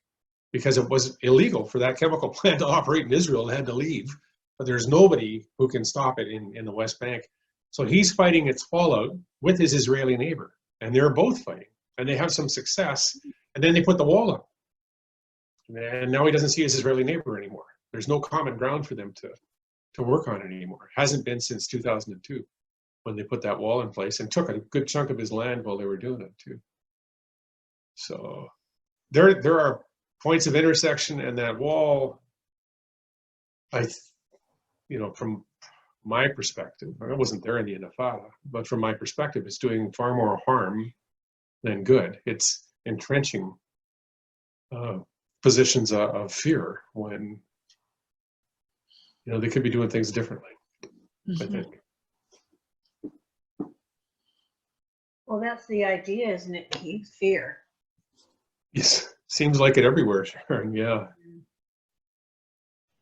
because it was illegal for that chemical plant to operate in Israel. It had to leave, but there's nobody who can stop it in the West Bank. So he's fighting its fallout with his Israeli neighbor, and they're both fighting, and they have some success, and then they put the wall up. And now he doesn't see his Israeli neighbor anymore. There's no common ground for them to work on anymore. Hasn't been since 2002 when they put that wall in place and took a good chunk of his land while they were doing it too. So there are points of intersection, and that wall, from my perspective, I wasn't there in the Intifada, but from my perspective, it's doing far more harm than good. It's entrenching positions of fear when they could be doing things differently. I think. Well, that's the idea, isn't it, Keith? Fear. Yes, seems like it everywhere, Sharon. Yeah.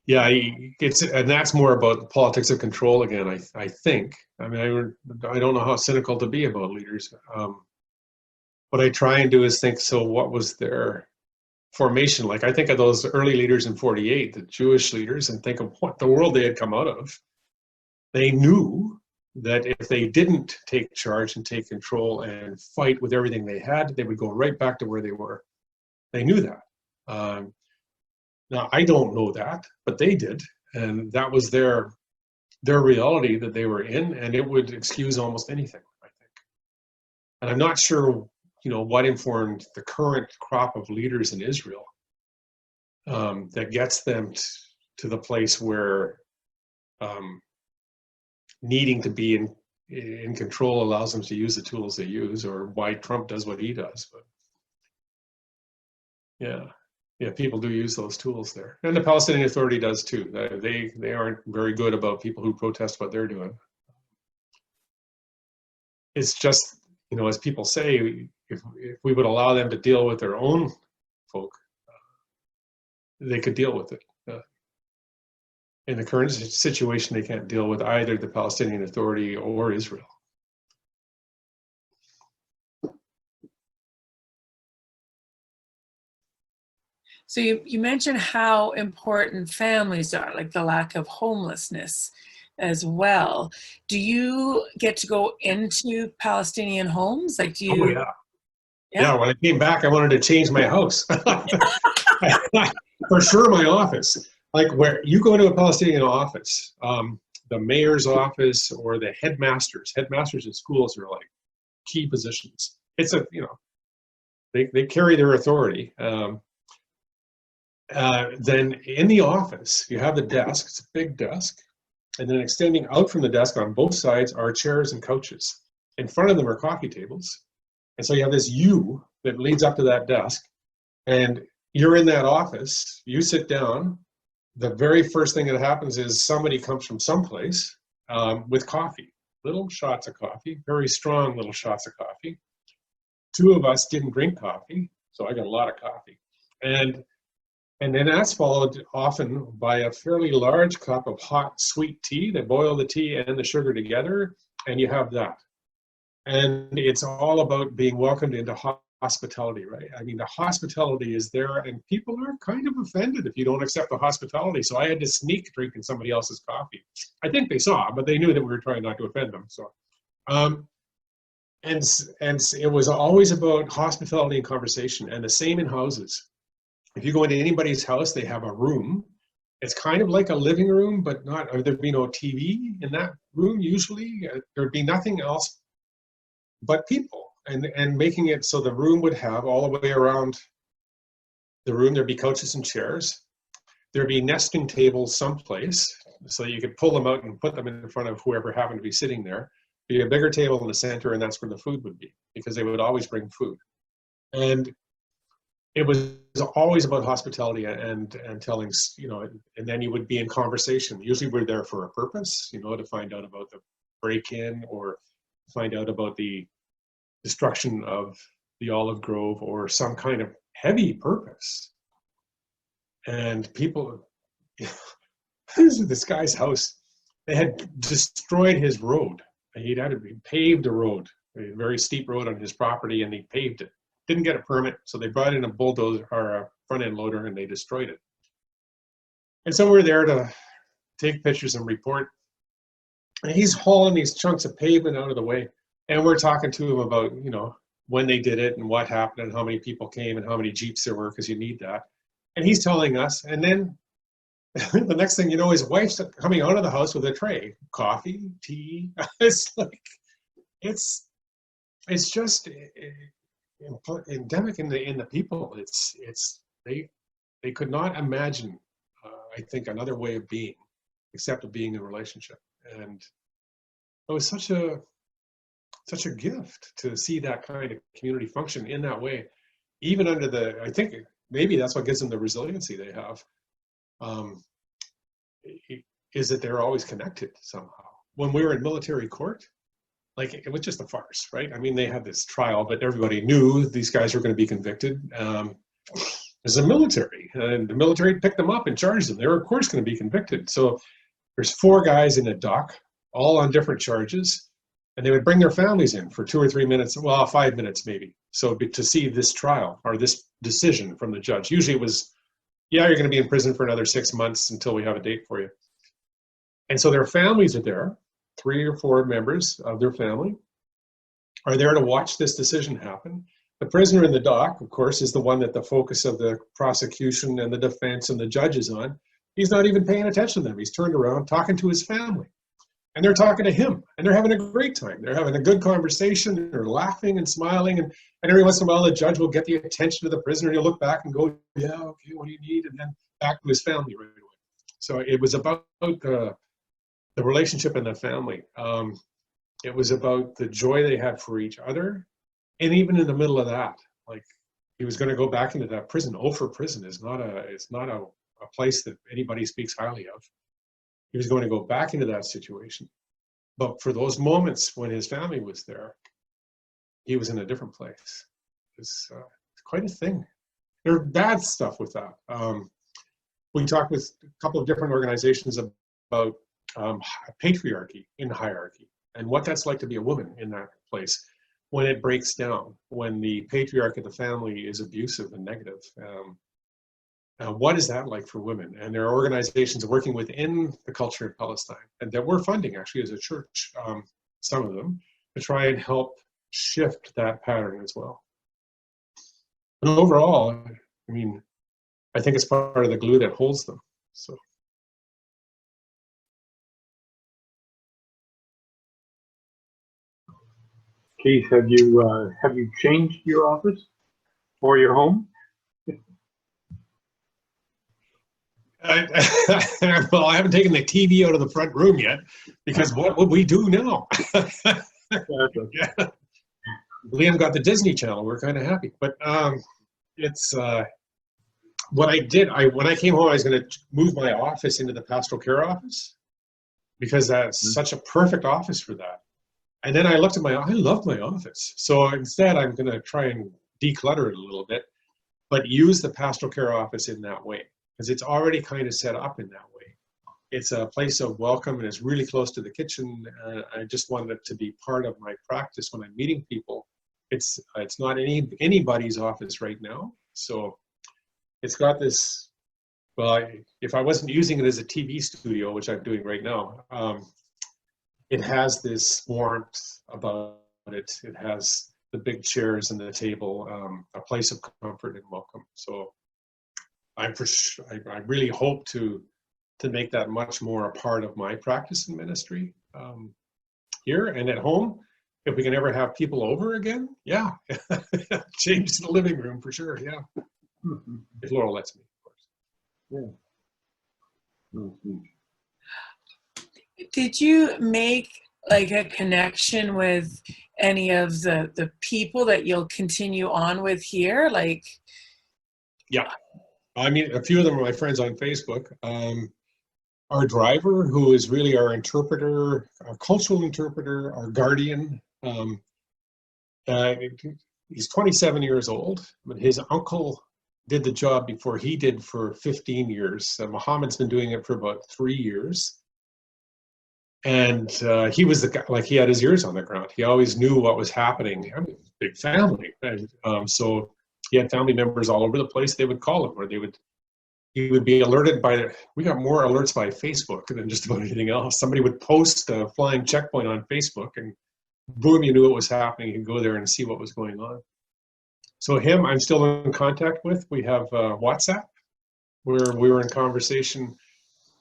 Yeah, and that's more about the politics of control again, I think. I mean, I don't know how cynical to be about leaders. What I try and do is think, so what was their formation like? I think of those early leaders in 48, the Jewish leaders, and think of what the world they had come out of. They knew that if they didn't take charge and take control and fight with everything they had, they would go right back to where they were. They knew that. Now, I don't know that, but they did. And that was their reality that they were in, and it would excuse almost anything, I think. And I'm not sure, what informed the current crop of leaders in Israel that gets them to the place where needing to be in control allows them to use the tools they use, or why Trump does what he does. But yeah, people do use those tools there, and the Palestinian Authority does too. They aren't very good about people who protest what they're doing. It's just, as people say, if we would allow them to deal with their own folk, they could deal with it. In the current situation, they can't deal with either the Palestinian Authority or Israel. So you mentioned how important families are, like the lack of homelessness as well. Do you get to go into Palestinian homes? Like, do you? Oh, yeah. Yeah, when I came back, I wanted to change my house. For sure, my office. Like, where you go into a Palestinian office, the mayor's office or the headmasters in schools are like key positions. It's they carry their authority. Then in the office, you have the desk. It's a big desk. And then extending out from the desk on both sides are chairs and couches. In front of them are coffee tables. And so you have this U that leads up to that desk. And you're in that office. You sit down. The very first thing that happens is somebody comes from someplace with coffee. Little shots of coffee, very strong little shots of coffee. Two of us didn't drink coffee, so I got a lot of coffee. And then that's followed often by a fairly large cup of hot, sweet tea. They boil the tea and the sugar together, and you have that. And it's all about being welcomed into hospitality, right? I mean, the hospitality is there, and people are kind of offended if you don't accept the hospitality. So I had to sneak drinking somebody else's coffee. I think they saw, but they knew that we were trying not to offend them. So, and it was always about hospitality and conversation, and the same in houses. If you go into anybody's house, they have a room. It's kind of like a living room, but not, there'd be no TV in that room usually. There'd be nothing else but people, and making it so the room would have all the way around the room, there'd be couches and chairs. There'd be nesting tables someplace, so you could pull them out and put them in front of whoever happened to be sitting there. Be a bigger table in the center, and that's where the food would be, because they would always bring food. And it was always about hospitality and telling, and then you would be in conversation. Usually we're there for a purpose, to find out about the break-in or find out about the destruction of the olive grove or some kind of heavy purpose. And people, this guy's house, they had destroyed his road. He paved a road, a very steep road on his property, and he paved it. Didn't get a permit, so they brought in a bulldozer or a front-end loader and they destroyed it. And so we're there to take pictures and report. And he's hauling these chunks of pavement out of the way. And we're talking to him about, when they did it and what happened and how many people came and how many Jeeps there were, because you need that. And he's telling us, and then the next thing you know, his wife's coming out of the house with a tray, coffee, tea. It's like, it's just endemic in the people. They could not imagine, I think, another way of being except of being in a relationship. And it was such a gift to see that kind of community function in that way, even under I think maybe that's what gives them the resiliency they have, is that they're always connected somehow. When we were in military court, like, it was just a farce, right? I mean, they had this trial, but everybody knew these guys were going to be convicted. As a military, and the military picked them up and charged them. They were, of course, going to be convicted. So there's 4 guys in a dock, all on different charges, and they would bring their families in for 2 or 3 minutes, well, 5 minutes maybe, so to see this trial or this decision from the judge. Usually it was, yeah, you're going to be in prison for another 6 months until we have a date for you. And so their families are there. 3 or 4 members of their family are there to watch this decision happen. The prisoner in the dock, of course, is the one that the focus of the prosecution and the defense and the judge is on. He's not even paying attention to them. He's turned around talking to his family. And they're talking to him. And they're having a great time. They're having a good conversation. They're laughing and smiling. And every once in a while, the judge will get the attention of the prisoner. He'll look back and go, yeah, okay, what do you need? And then back to his family right away. So it was about the relationship in the family. It was about the joy they had for each other. And even in the middle of that, like, he was going to go back into that prison. Ophir prison is not a place that anybody speaks highly of. He was going to go back into that situation. But for those moments when his family was there, he was in a different place. It's quite a thing. There's bad stuff with that. We talked with a couple of different organizations about patriarchy in hierarchy and what that's like to be a woman in that place when it breaks down, when the patriarch of the family is abusive and negative. What is that like for women? And there are organizations working within the culture in Palestine and that we're funding actually as a church, some of them, to try and help shift that pattern as well. And overall, I mean, I think it's part of the glue that holds them. So. Keith, have you changed your office or your home? Well, I haven't taken the TV out of the front room yet, because what would we do now? Yeah. Liam got the Disney Channel. We're kind of happy, but it's what I did. When I came home, I was going to move my office into the pastoral care office because that's such a perfect office for that. And then I looked at I loved my office. So instead, I'm going to try and declutter it a little bit, but use the pastoral care office in that way, because it's already kind of set up in that way. It's a place of welcome and it's really close to the kitchen. I just wanted it to be part of my practice when I'm meeting people. It's not anybody's office right now. So it's got this, well, if I wasn't using it as a TV studio, which I'm doing right now, it has this warmth about it. It has the big chairs and the table, a place of comfort and welcome. So I really hope to make that much more a part of my practice and ministry here and at home. If we can ever have people over again, yeah, change the living room for sure. Yeah, if Laurel lets me, of course. Yeah. Did you make like a connection with any of the people that you'll continue on with here? Like, Yeah. I mean, a few of them are my friends on Facebook. Our driver, who is really our interpreter, our cultural interpreter, our guardian, uh, he's 27 years old, but his uncle did the job before he did for 15 years. Mohammed's been doing it for about 3 years. And he was the guy, like he had his ears on the ground. He always knew what was happening. I mean, big family. And, so he had family members all over the place. They would call him, or he would be alerted by, we got more alerts by Facebook than just about anything else. Somebody would post a flying checkpoint on Facebook and boom, you knew what was happening. You'd go there and see what was going on. So him, I'm still in contact with. We have WhatsApp, where we were in conversation.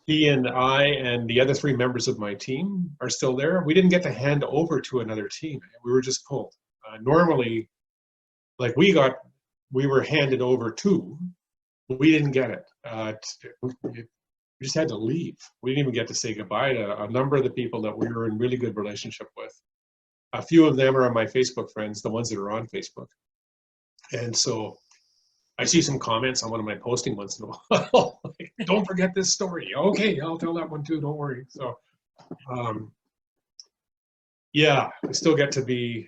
He and I and the other 3 members of my team are still there. We didn't get to hand over to another team. We were just pulled. Normally, like we were handed over to, we didn't get it. We just had to leave. We didn't even get to say goodbye to a number of the people that we were in really good relationship with. A few of them are my Facebook friends, the ones that are on Facebook. And so I see some comments on one of my posting once in a while. Like, don't forget this story. Okay, I'll tell that one too, don't worry. So, yeah, I still get to be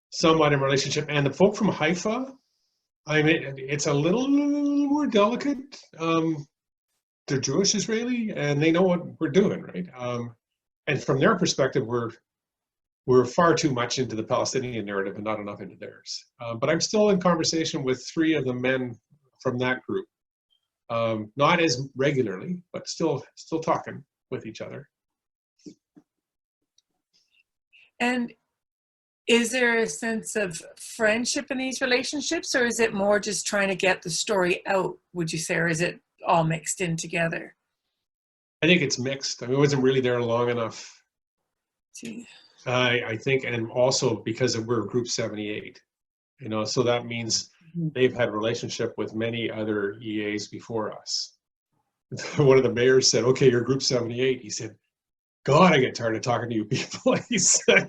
somewhat in relationship. And the folk from Haifa, I mean, it's a little more delicate. They're Jewish Israeli, and they know what we're doing, right? And from their perspective, we're far too much into the Palestinian narrative and not enough into theirs. But I'm still in conversation with 3 of the men from that group. Not as regularly, but still talking with each other. And is there a sense of friendship in these relationships, or is it more just trying to get the story out, would you say, or is it all mixed in together? I think it's mixed. I mean, I wasn't really there long enough. See. I think, and also because we're Group 78, so that means they've had relationship with many other EAs before us. One of the mayors said, okay, you're Group 78. He said, God, I get tired of talking to you people. He said,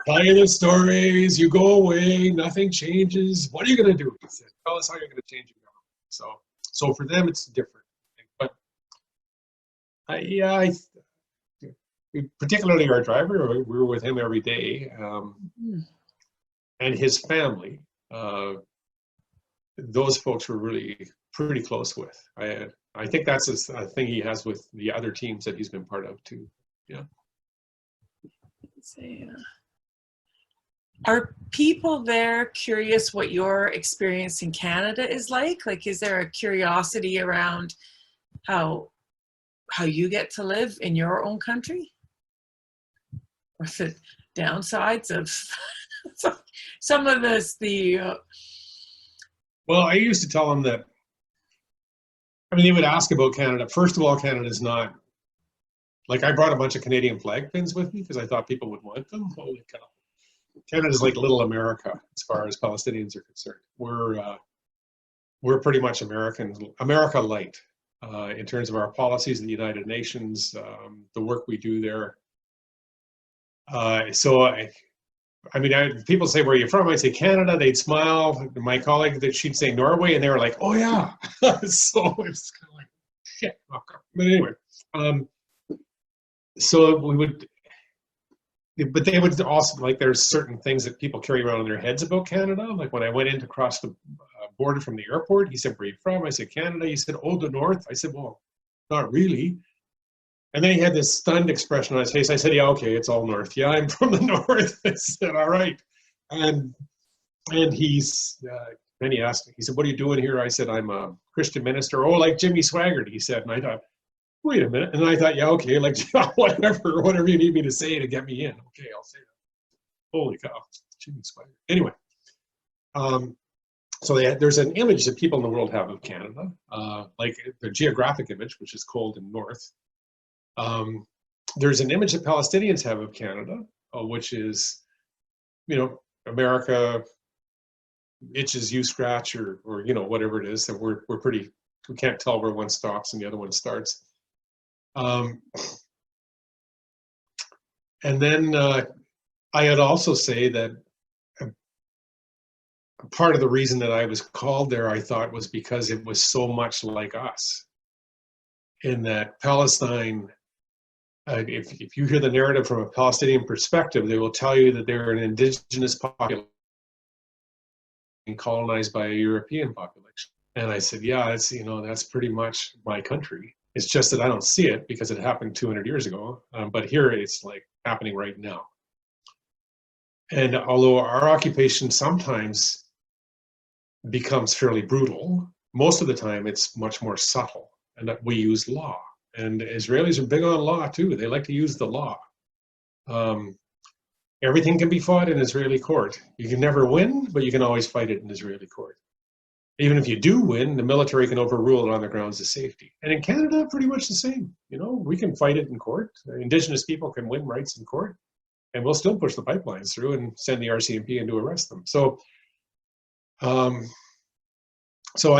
tell you the stories, you go away, nothing changes. What are you going to do? He said, tell us how you're going to change your government. So for them, it's different. But yeah, particularly our driver, we were with him every day, and his family. Those folks were really pretty close with. I think that's a thing he has with the other teams that he's been part of too. Yeah. Are people there curious what your experience in Canada is like? Like, is there a curiosity around how you get to live in your own country? Or the downsides of some of this, Well, I used to tell them that, I mean, they would ask about Canada. First of all, Canada's not, like I brought a bunch of Canadian flag pins with me because I thought people would want them. Holy cow. Canada's like little America as far as Palestinians are concerned. We're pretty much America light in terms of our policies in the United Nations, the work we do there. I mean, people say, where are you from? I say Canada, they'd smile. My colleague, that she'd say Norway, and they were like, oh yeah. So it's kind of like, shit. But anyway, so we would, but they would also, like, there's certain things that people carry around in their heads about Canada. Like when I went in to cross the border from the airport, he said, where are you from? I said, Canada. He said, oh, the north. I said, well, not really. And then he had this stunned expression on his face. I said, yeah, okay, it's all north. Yeah, I'm from the north. I said, all right. And then he asked me, he said, what are you doing here? I said, I'm a Christian minister. Oh, like Jimmy Swaggart, he said. And I thought, wait a minute. And I thought, yeah, okay, like whatever you need me to say to get me in. Okay, I'll say that. Holy cow, Jimmy Swaggart. Anyway, so there's an image that people in the world have of Canada, like the geographic image, which is cold and north. There's an image that Palestinians have of Canada, which is, America itches, you scratch, or whatever it is, that we can't tell where one stops and the other one starts. And then I'd also say that part of the reason that I was called there, I thought, was because it was so much like us. In that Palestine, if you hear the narrative from a Palestinian perspective, they will tell you that they're an indigenous population colonized by a European population. And I said, yeah, it's, that's pretty much my country. It's just that I don't see it because it happened 200 years ago. But here it's like happening right now. And although our occupation sometimes becomes fairly brutal, most of the time it's much more subtle, and that we use law. And Israelis are big on law too. They like to use the law. Everything can be fought in Israeli court. You can never win, but you can always fight it in Israeli court. Even if you do win, the military can overrule it on the grounds of safety. And in Canada, pretty much the same. We can fight it in court. Indigenous people can win rights in court, and we'll still push the pipelines through and send the RCMP in to arrest them. So I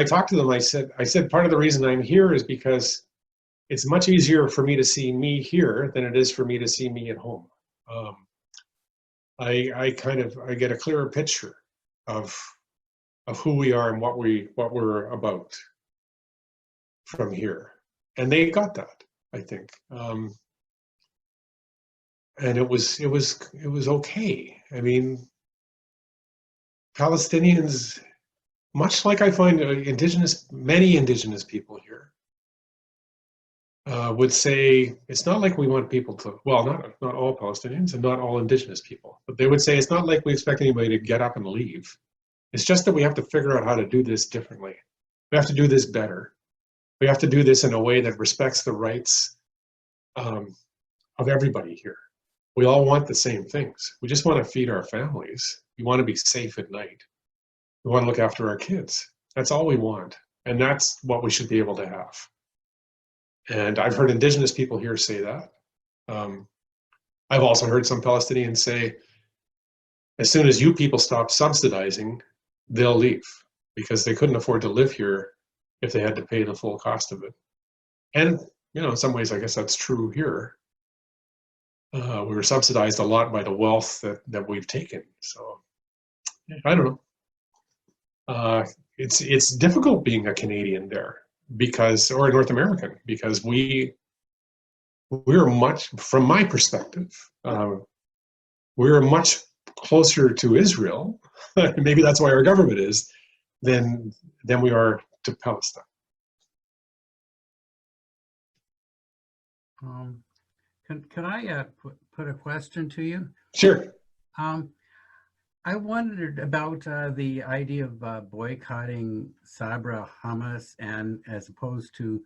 talked to them. I said, part of the reason I'm here is because it's much easier for me to see me here than it is for me to see me at home. I get a clearer picture of who we are and what we're about from here, and they got that, I think. And it was okay. I mean, Palestinians, much like I find many indigenous people here, would say it's not like we want people to, well, not all Palestinians and not all indigenous people, but they would say it's not like we expect anybody to get up and leave. It's just that we have to figure out how to do this differently. We have to do this better. We have to do this in a way that respects the rights of everybody here. We all want the same things. We just want to feed our families. We want to be safe at night. We want to look after our kids. That's all we want. And that's what we should be able to have. And I've heard indigenous people here say that. I've also heard some Palestinians say, as soon as you people stop subsidizing, they'll leave, because they couldn't afford to live here if they had to pay the full cost of it. And, in some ways, I guess that's true here. We were subsidized a lot by the wealth that we've taken. So, I don't know. It's difficult being a Canadian there, or a North American, because we're much, from my perspective, we're much closer to Israel, maybe that's why our government is, than we are to Palestine. Can I put a question to you? Sure. I wondered about the idea of boycotting Sabra Hamas, and as opposed to,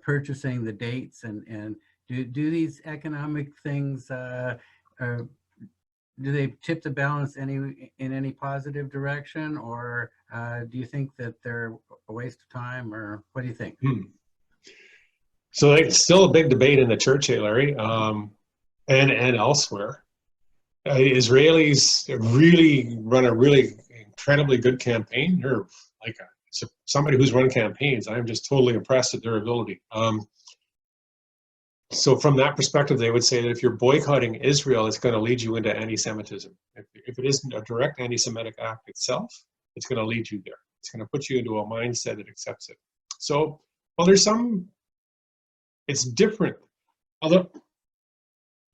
purchasing the dates, and do these economic things, do they tip the balance in any positive direction, or do you think that they're a waste of time, or what do you think? So it's still a big debate in the church, Larry, and elsewhere. Israelis really run a really incredibly good campaign. They're like somebody who's run campaigns. I'm just totally impressed at their ability. So from that perspective, they would say that if you're boycotting Israel, it's going to lead you into anti-Semitism. If it isn't a direct anti-Semitic act itself, it's going to lead you there. It's going to put you into a mindset that accepts it. So, well, it's different. Although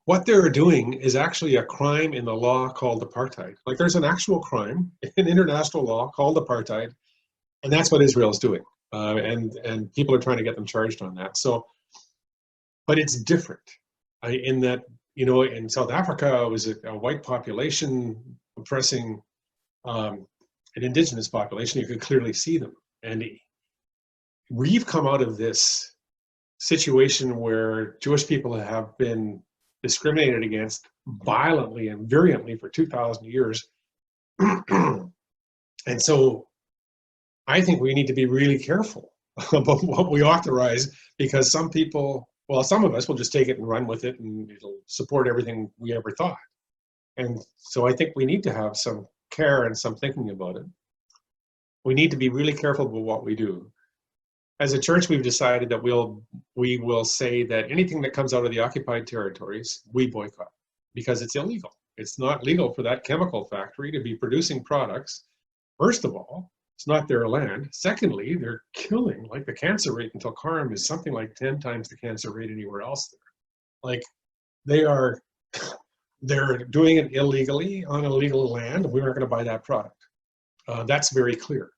what they're doing is actually a crime in the law called apartheid. Like, there's an actual crime in international law called apartheid, and that's what Israel is doing. And people are trying to get them charged on that. So, but it's different in that, in South Africa, it was a white population oppressing an indigenous population. You could clearly see them. And we've come out of this situation where Jewish people have been discriminated against violently and virulently for 2,000 years. And so I think we need to be really careful about what we authorize, because some of us will just take it and run with it, and it'll support everything we ever thought. And so I think we need to have some care and some thinking about it. We need to be really careful about what we do. As a church, we've decided that we will say that anything that comes out of the occupied territories, we boycott, because it's illegal. It's not legal for that chemical factory to be producing products First of all, it's not their land. Secondly, they're killing, like the cancer rate in Tulkarm is something like 10 times the cancer rate anywhere else there. Like they're doing it illegally on illegal land. We're not going to buy that product. That's very clear.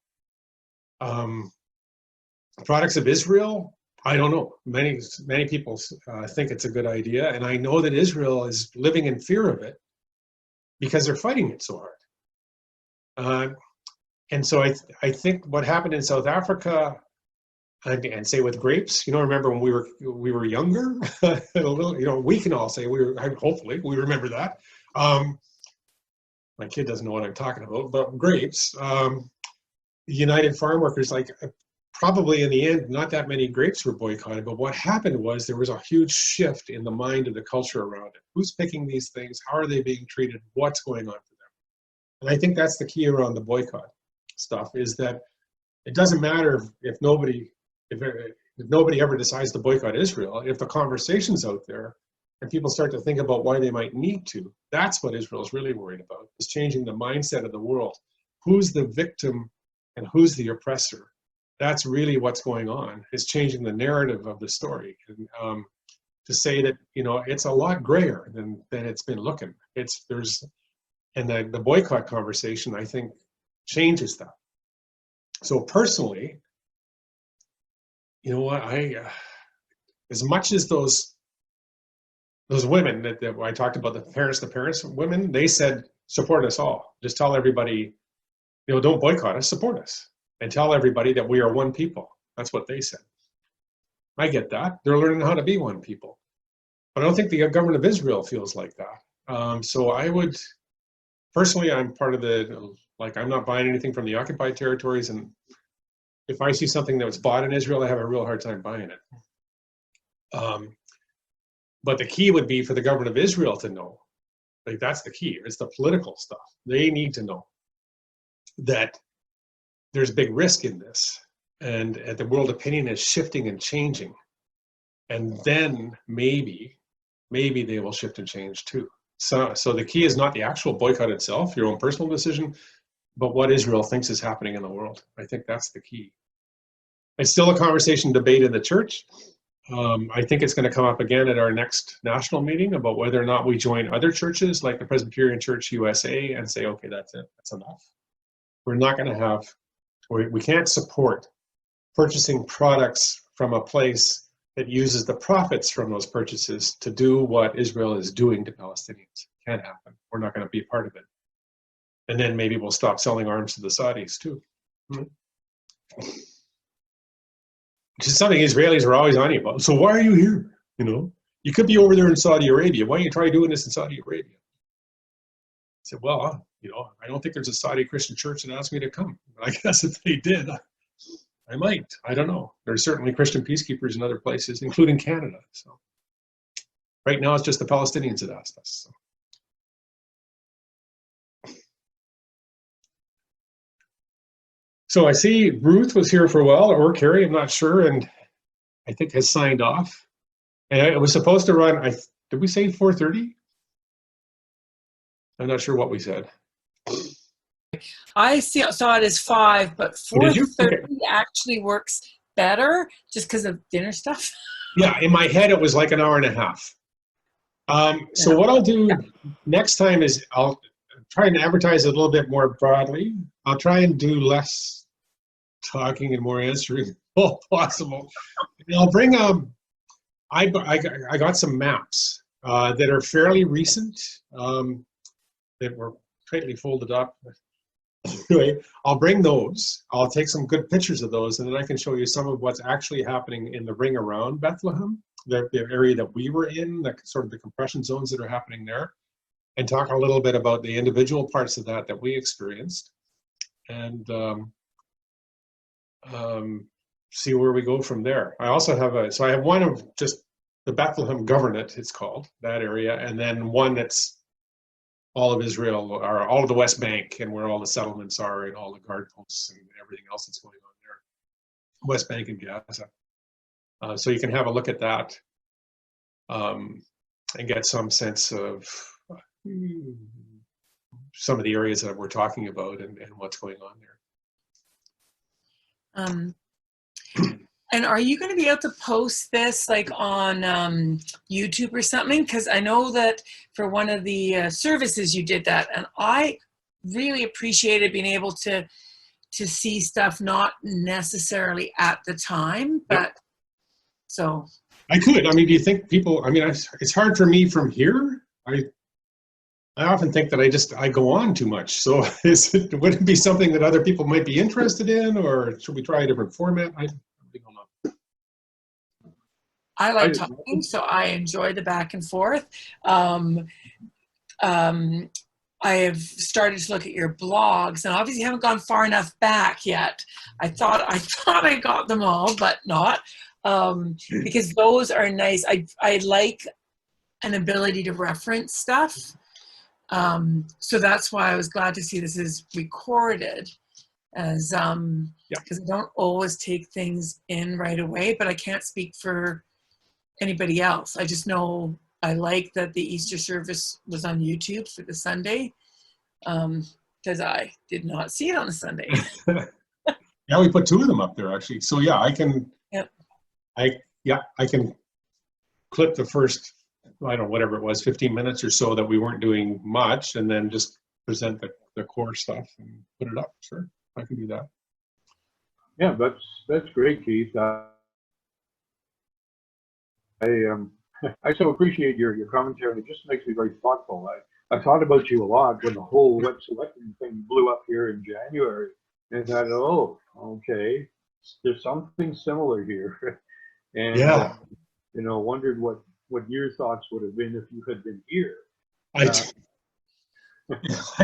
Products of Israel, I don't know. Many people think it's a good idea, and I know that Israel is living in fear of it because they're fighting it so hard. And so I think what happened in South Africa, and say with grapes, remember when we were younger, a little, we can all say hopefully we remember that. My kid doesn't know what I'm talking about, but grapes. United Farm Workers, probably in the end, not that many grapes were boycotted, but what happened was there was a huge shift in the mind of the culture around it. Who's picking these things? How are they being treated? What's going on for them? And I think that's the key around the boycott stuff, is that it doesn't matter if nobody ever decides to boycott Israel. If the conversation's out there and people start to think about why they might need to, that's what Israel's really worried about, is changing the mindset of the world. Who's the victim and who's the oppressor? That's really what's going on, is changing the narrative of the story. And to say that, it's a lot grayer than it's been looking. And the boycott conversation, I think, changes that. So personally, you know what, as much as those women that I talked about, the parents women, they said, support us all. Just tell everybody, don't boycott us, support us. And tell everybody that we are one people. That's what they said. I get that. They're learning how to be one people. But I don't think the government of Israel feels like that. So I would, personally, I'm part of I'm not buying anything from the occupied territories. And if I see something that was bought in Israel, I have a real hard time buying it. But the key would be for the government of Israel to know. That's the key. It's the political stuff. They need to know that there's big risk in this, and the world opinion is shifting and changing. And then maybe they will shift and change too. So the key is not the actual boycott itself, your own personal decision, but what Israel thinks is happening in the world. I think that's the key. It's still a conversation debate in the church. I think it's going to come up again at our next national meeting about whether or not we join other churches like the Presbyterian Church USA and say, okay, that's it, that's enough. We're not going to have, we can't support purchasing products from a place that uses the profits from those purchases to do what Israel is doing to Palestinians. Can't happen. We're not going to be a part of it. And then maybe we'll stop selling arms to the Saudis too. Which is something Israelis are always on about. So why are you here? You could be over there in Saudi Arabia. Why don't you try doing this in Saudi Arabia? I said, well, I don't think there's a Saudi Christian church that asked me to come. But I guess if they did, I might. I don't know. There's certainly Christian peacekeepers in other places, including Canada. So right now, it's just the Palestinians that asked us. So I see Ruth was here for a while, or Carrie, I'm not sure, and I think has signed off. And it was supposed to run, did we say 4:30? I'm not sure what we said. I saw it as 5, but Did you? 4:30 Okay. actually works better just because of dinner stuff. Yeah, in my head, it was like an hour and a half. So what I'll do next time is I'll try and advertise it a little bit more broadly. I'll try and do less talking and more answering if possible. And I'll bring, I got some maps that are fairly recent, that were tightly folded up. Anyway, I'll bring those. I'll take some good pictures of those, and then I can show you some of what's actually happening in the ring around Bethlehem, the area that we were in, the sort of the compression zones that are happening there, and talk a little bit about the individual parts of that we experienced, and see where we go from there. I also have I have one of just the Bethlehem Governorate, it's called, that area, and then one that's all of Israel, or all of the West Bank, and where all the settlements are, and all the guard posts and everything else that's going on there. West Bank and Gaza. So you can have a look at that and get some sense of some of the areas that we're talking about and what's going on there. And are you going to be able to post this like on YouTube or something? Because I know that for one of the services you did that, and I really appreciated being able to see stuff not necessarily at the time, but Yep. so. I could. I mean, do you think people? I mean, it's hard for me from here. I often think that I go on too much. So would it be something that other people might be interested in, or should we try a different format? I really don't know. I like talking, so I enjoy the back and forth. I have started to look at your blogs, and obviously haven't gone far enough back yet. I thought I got them all, but not, because those are nice. I like an ability to reference stuff. So that's why I was glad to see this is recorded, as because I don't always take things in right away, but I can't speak for anybody else. I just know I like that the Easter service was on YouTube for the Sunday, because I did not see it on the Sunday. Yeah, we put 2 of them up there actually. So yeah, I can. Yep. I can clip the first, I don't know, whatever it was, 15 minutes or so that we weren't doing much, and then just present the core stuff and put it up. Sure, I can do that. Yeah, that's great, Keith. I so appreciate your commentary. It just makes me very thoughtful. I thought about you a lot when the whole web selecting thing blew up here in January, and I thought, oh, okay, there's something similar here, and Yeah. Wondered what your thoughts would have been if you had been here. I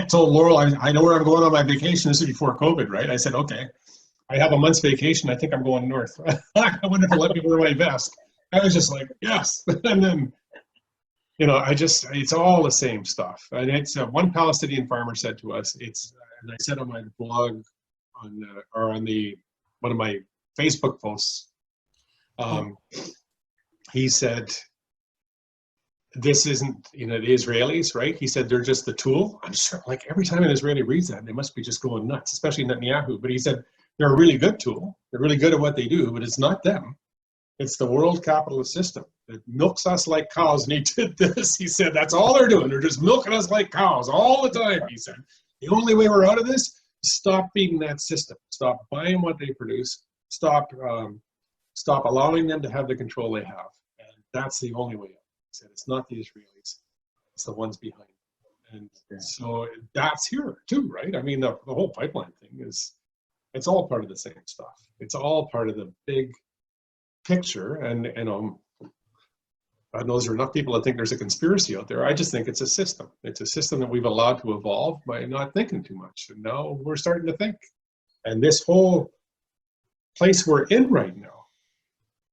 told Laurel, I know where I'm going on my vacation. This is before COVID, right? I said, okay, I have a month's vacation. I think I'm going north. I wouldn't have let me wear my vest. I was just like, yes. And then, it's all the same stuff. And it's one Palestinian farmer said to us, and I said on my blog on one of my Facebook posts, he said, this isn't, the Israelis, right? He said, they're just the tool. I'm sure, like every time an Israeli reads that, they must be just going nuts, especially Netanyahu. But he said, they're a really good tool. They're really good at what they do, but it's not them. It's the world capitalist system that milks us like cows. And he did this. He said, that's all they're doing. They're just milking us like cows all the time. He said, the only way we're out of this is stop feeding that system. Stop buying what they produce. Stop allowing them to have the control they have. And that's the only way out. He said, it's not the Israelis. It's the ones behind. And so that's here too, right? I mean, the whole pipeline thing it's all part of the same stuff. It's all part of the big picture, and God knows there are enough people that think there's a conspiracy out there. I just think it's a system. It's a system that we've allowed to evolve by not thinking too much, and now we're starting to think. And this whole place we're in right now,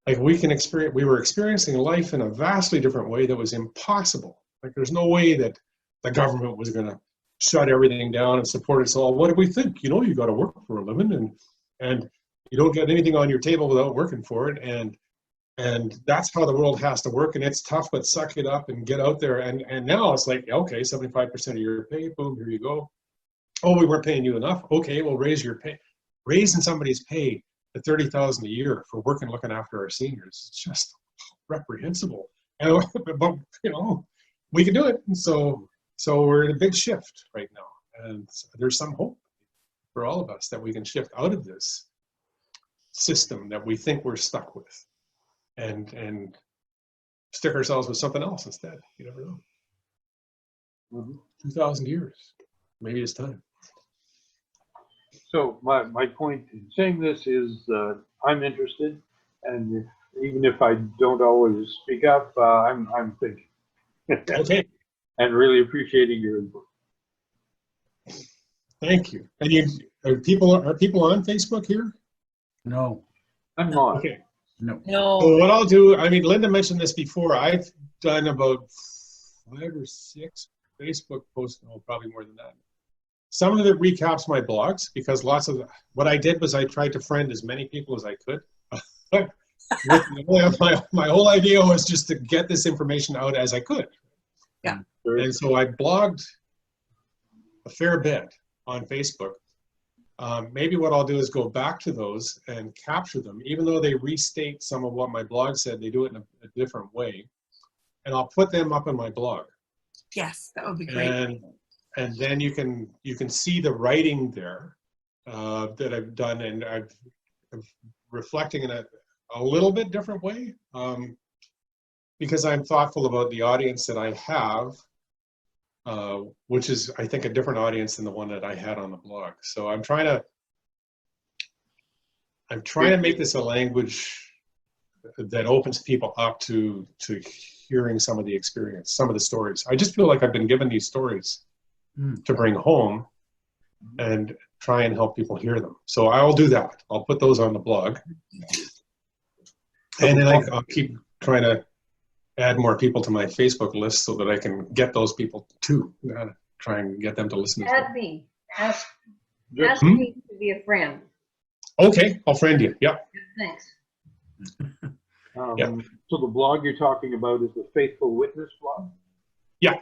like we were experiencing life in a vastly different way that was impossible. Like there's no way that the government was going to shut everything down and support us all. What do we think? You got to work for a living, and you don't get anything on your table without working for it, and that's how the world has to work, and it's tough, but suck it up and get out there. And now it's like, okay, 75% of your pay, boom, here you go. Oh, we weren't paying you enough. Okay, we'll raise your pay. Raising somebody's pay to $30,000 a year for working, looking after our seniors, it's just reprehensible. But we can do it. And so we're in a big shift right now, and there's some hope for all of us that we can shift out of this system that we think we're stuck with and stick ourselves with something else instead. You never know. Mm-hmm. 2,000 years, maybe it's time. So my point in saying this is I'm interested, and even if I don't always speak up, I'm thinking. Okay. And really appreciating your input. Thank you. And are people on Facebook here? No, I'm not. Okay. no. So what I'll do, I mean, Linda mentioned this before. I've done about 5 or 6 Facebook posts, probably more than that. Some of it recaps my blogs, because what I did was I tried to friend as many people as I could. My whole idea was just to get this information out as I could. Yeah. And so I blogged a fair bit on Facebook. Maybe what I'll do is go back to those and capture them, even though they restate some of what my blog said, they do it in a different way. And I'll put them up on my blog. Yes, that would be great. And then you can see the writing there that I've done, and I'm reflecting in a little bit different way, because I'm thoughtful about the audience that I have, which is, I think, a different audience than the one that I had on the blog. So I'm trying to make this a language that opens people up to hearing some of the experience, some of the stories. I just feel like I've been given these stories to bring home and try and help people hear them. So I'll do that. I'll put those on the blog. And then I'll keep trying to add more people to my Facebook list so that I can get those people too. Try and get them to listen. Add me. Ask me to be a friend. Okay, I'll friend you. Yep. Thanks. So the blog you're talking about is the Faithful Witness blog? Yeah.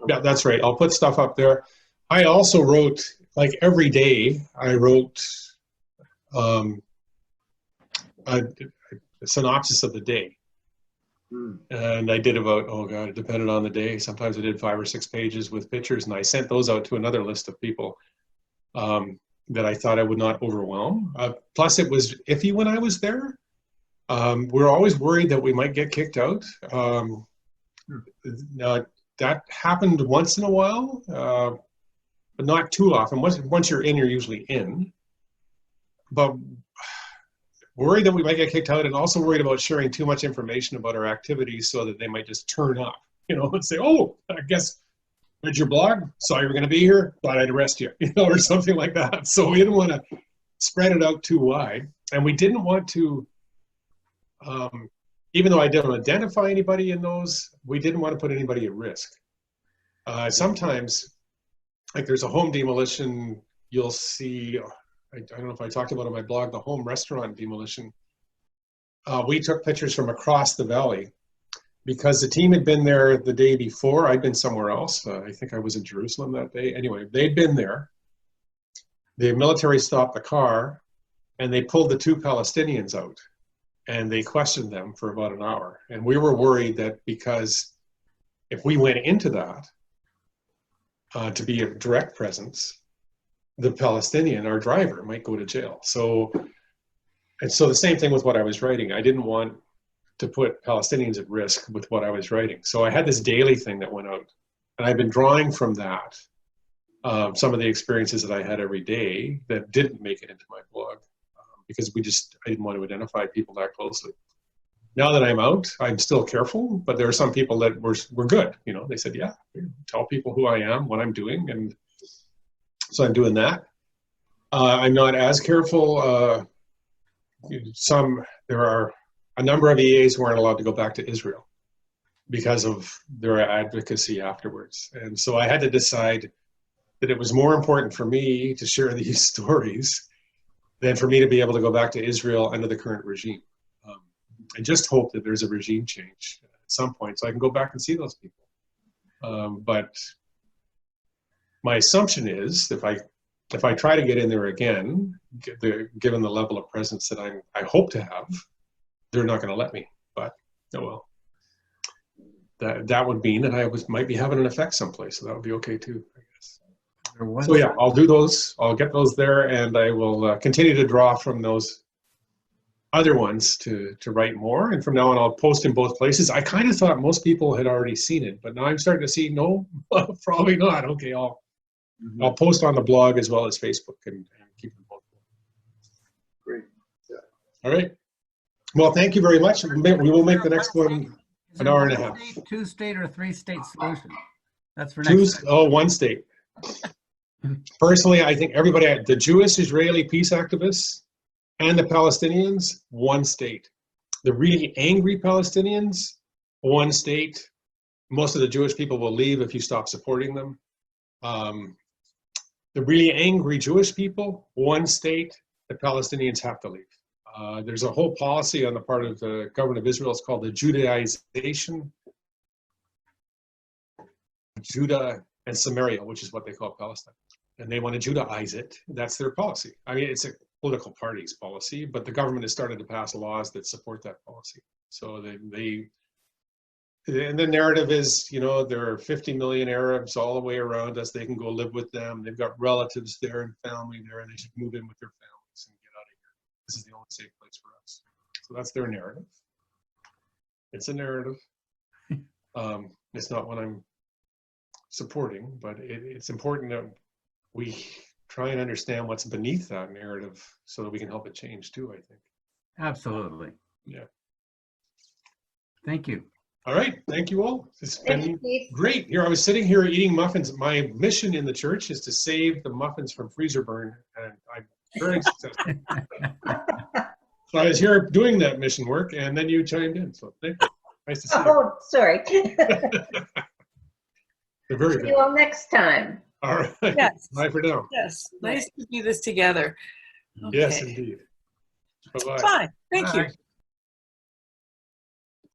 Yeah, that's right. I'll put stuff up there. I also wrote, like every day, I wrote a synopsis of the day. And I did about, oh God, it depended on the day. Sometimes I did 5 or 6 pages with pictures, and I sent those out to another list of people that I thought I would not overwhelm. Plus, it was iffy when I was there. We're always worried that we might get kicked out. Now, that happened once in a while, but not too often. Once you're in, you're usually in. But worried that we might get kicked out, and also worried about sharing too much information about our activities so that they might just turn up, and say, oh, I guess, read your blog, saw you were going to be here, thought I'd arrest you, or something like that. So we didn't want to spread it out too wide. And we didn't want to, even though I didn't identify anybody in those, we didn't want to put anybody at risk. Sometimes, like there's a home demolition, you'll see, I don't know if I talked about it on my blog, the home restaurant demolition. We took pictures from across the valley because the team had been there the day before. I'd been somewhere else. I think I was in Jerusalem that day. Anyway, they'd been there. The military stopped the car and they pulled the 2 Palestinians out and they questioned them for about an hour. And we were worried that because if we went into that to be a direct presence, the Palestinian, our driver, might go to jail. So the same thing with what I was writing. I didn't want to put Palestinians at risk with what I was writing. So I had this daily thing that went out, and I've been drawing from that some of the experiences that I had every day that didn't make it into my blog because I didn't want to identify people that closely. Now that I'm out, I'm still careful, but there are some people that were good. They said, yeah, tell people who I am, what I'm doing, and so I'm doing that. I'm not as careful. There are a number of EAs who aren't allowed to go back to Israel because of their advocacy afterwards. And so I had to decide that it was more important for me to share these stories than for me to be able to go back to Israel under the current regime. I just hope that there's a regime change at some point so I can go back and see those people. But my assumption is if I try to get in there again, given the level of presence that I hope to have, they're not going to let me. But oh well. That would mean that I might be having an effect someplace, so that would be okay too, I guess. So yeah, I'll do those. I'll get those there, and I will continue to draw from those other ones to write more. And from now on, I'll post in both places. I kind of thought most people had already seen it, but now I'm starting to see no, probably not. Okay, I'll post on the blog as well as Facebook and keep them both. Great. Yeah. All right. Well, thank you very much. We will make the next one an hour and a half. 2-state or 3-state solution. That's for next time. Oh, 1 state. Personally, I think everybody, the Jewish Israeli peace activists and the Palestinians, 1 state. The really angry Palestinians, 1 state. Most of the Jewish people will leave if you stop supporting them. The really angry Jewish people, 1 state. The Palestinians have to leave. There's a whole policy on the part of the government of Israel. It's called the Judaization. and Samaria, which is what they call Palestine. And they want to Judaize it. That's their policy. I mean, it's a political party's policy, but the government has started to pass laws that support that policy. So and the narrative is, you know, there are 50 million Arabs all the way around us. They can go live with them. They've got relatives there and family there, and they should move in with their families and get out of here. This is the only safe place for us. So that's their narrative. It's a narrative. It's not what I'm supporting, but it's important that we try and understand what's beneath that narrative so that we can help it change too, I think. Absolutely. Yeah. Thank you. All right. Thank you all. It's been Thank you, Keith. great. Here, I was sitting here eating muffins. My mission in the church is to save the muffins from freezer burn, and I'm very successful. So I was here doing that mission work, and then you chimed in. So thank you. Nice to see you. Oh, sorry. They're very See good. you all next time. All right. Yes. Bye for now. Yes, nice to do this together. Yes, Okay. indeed. Bye-bye. Fine, thank you. Bye.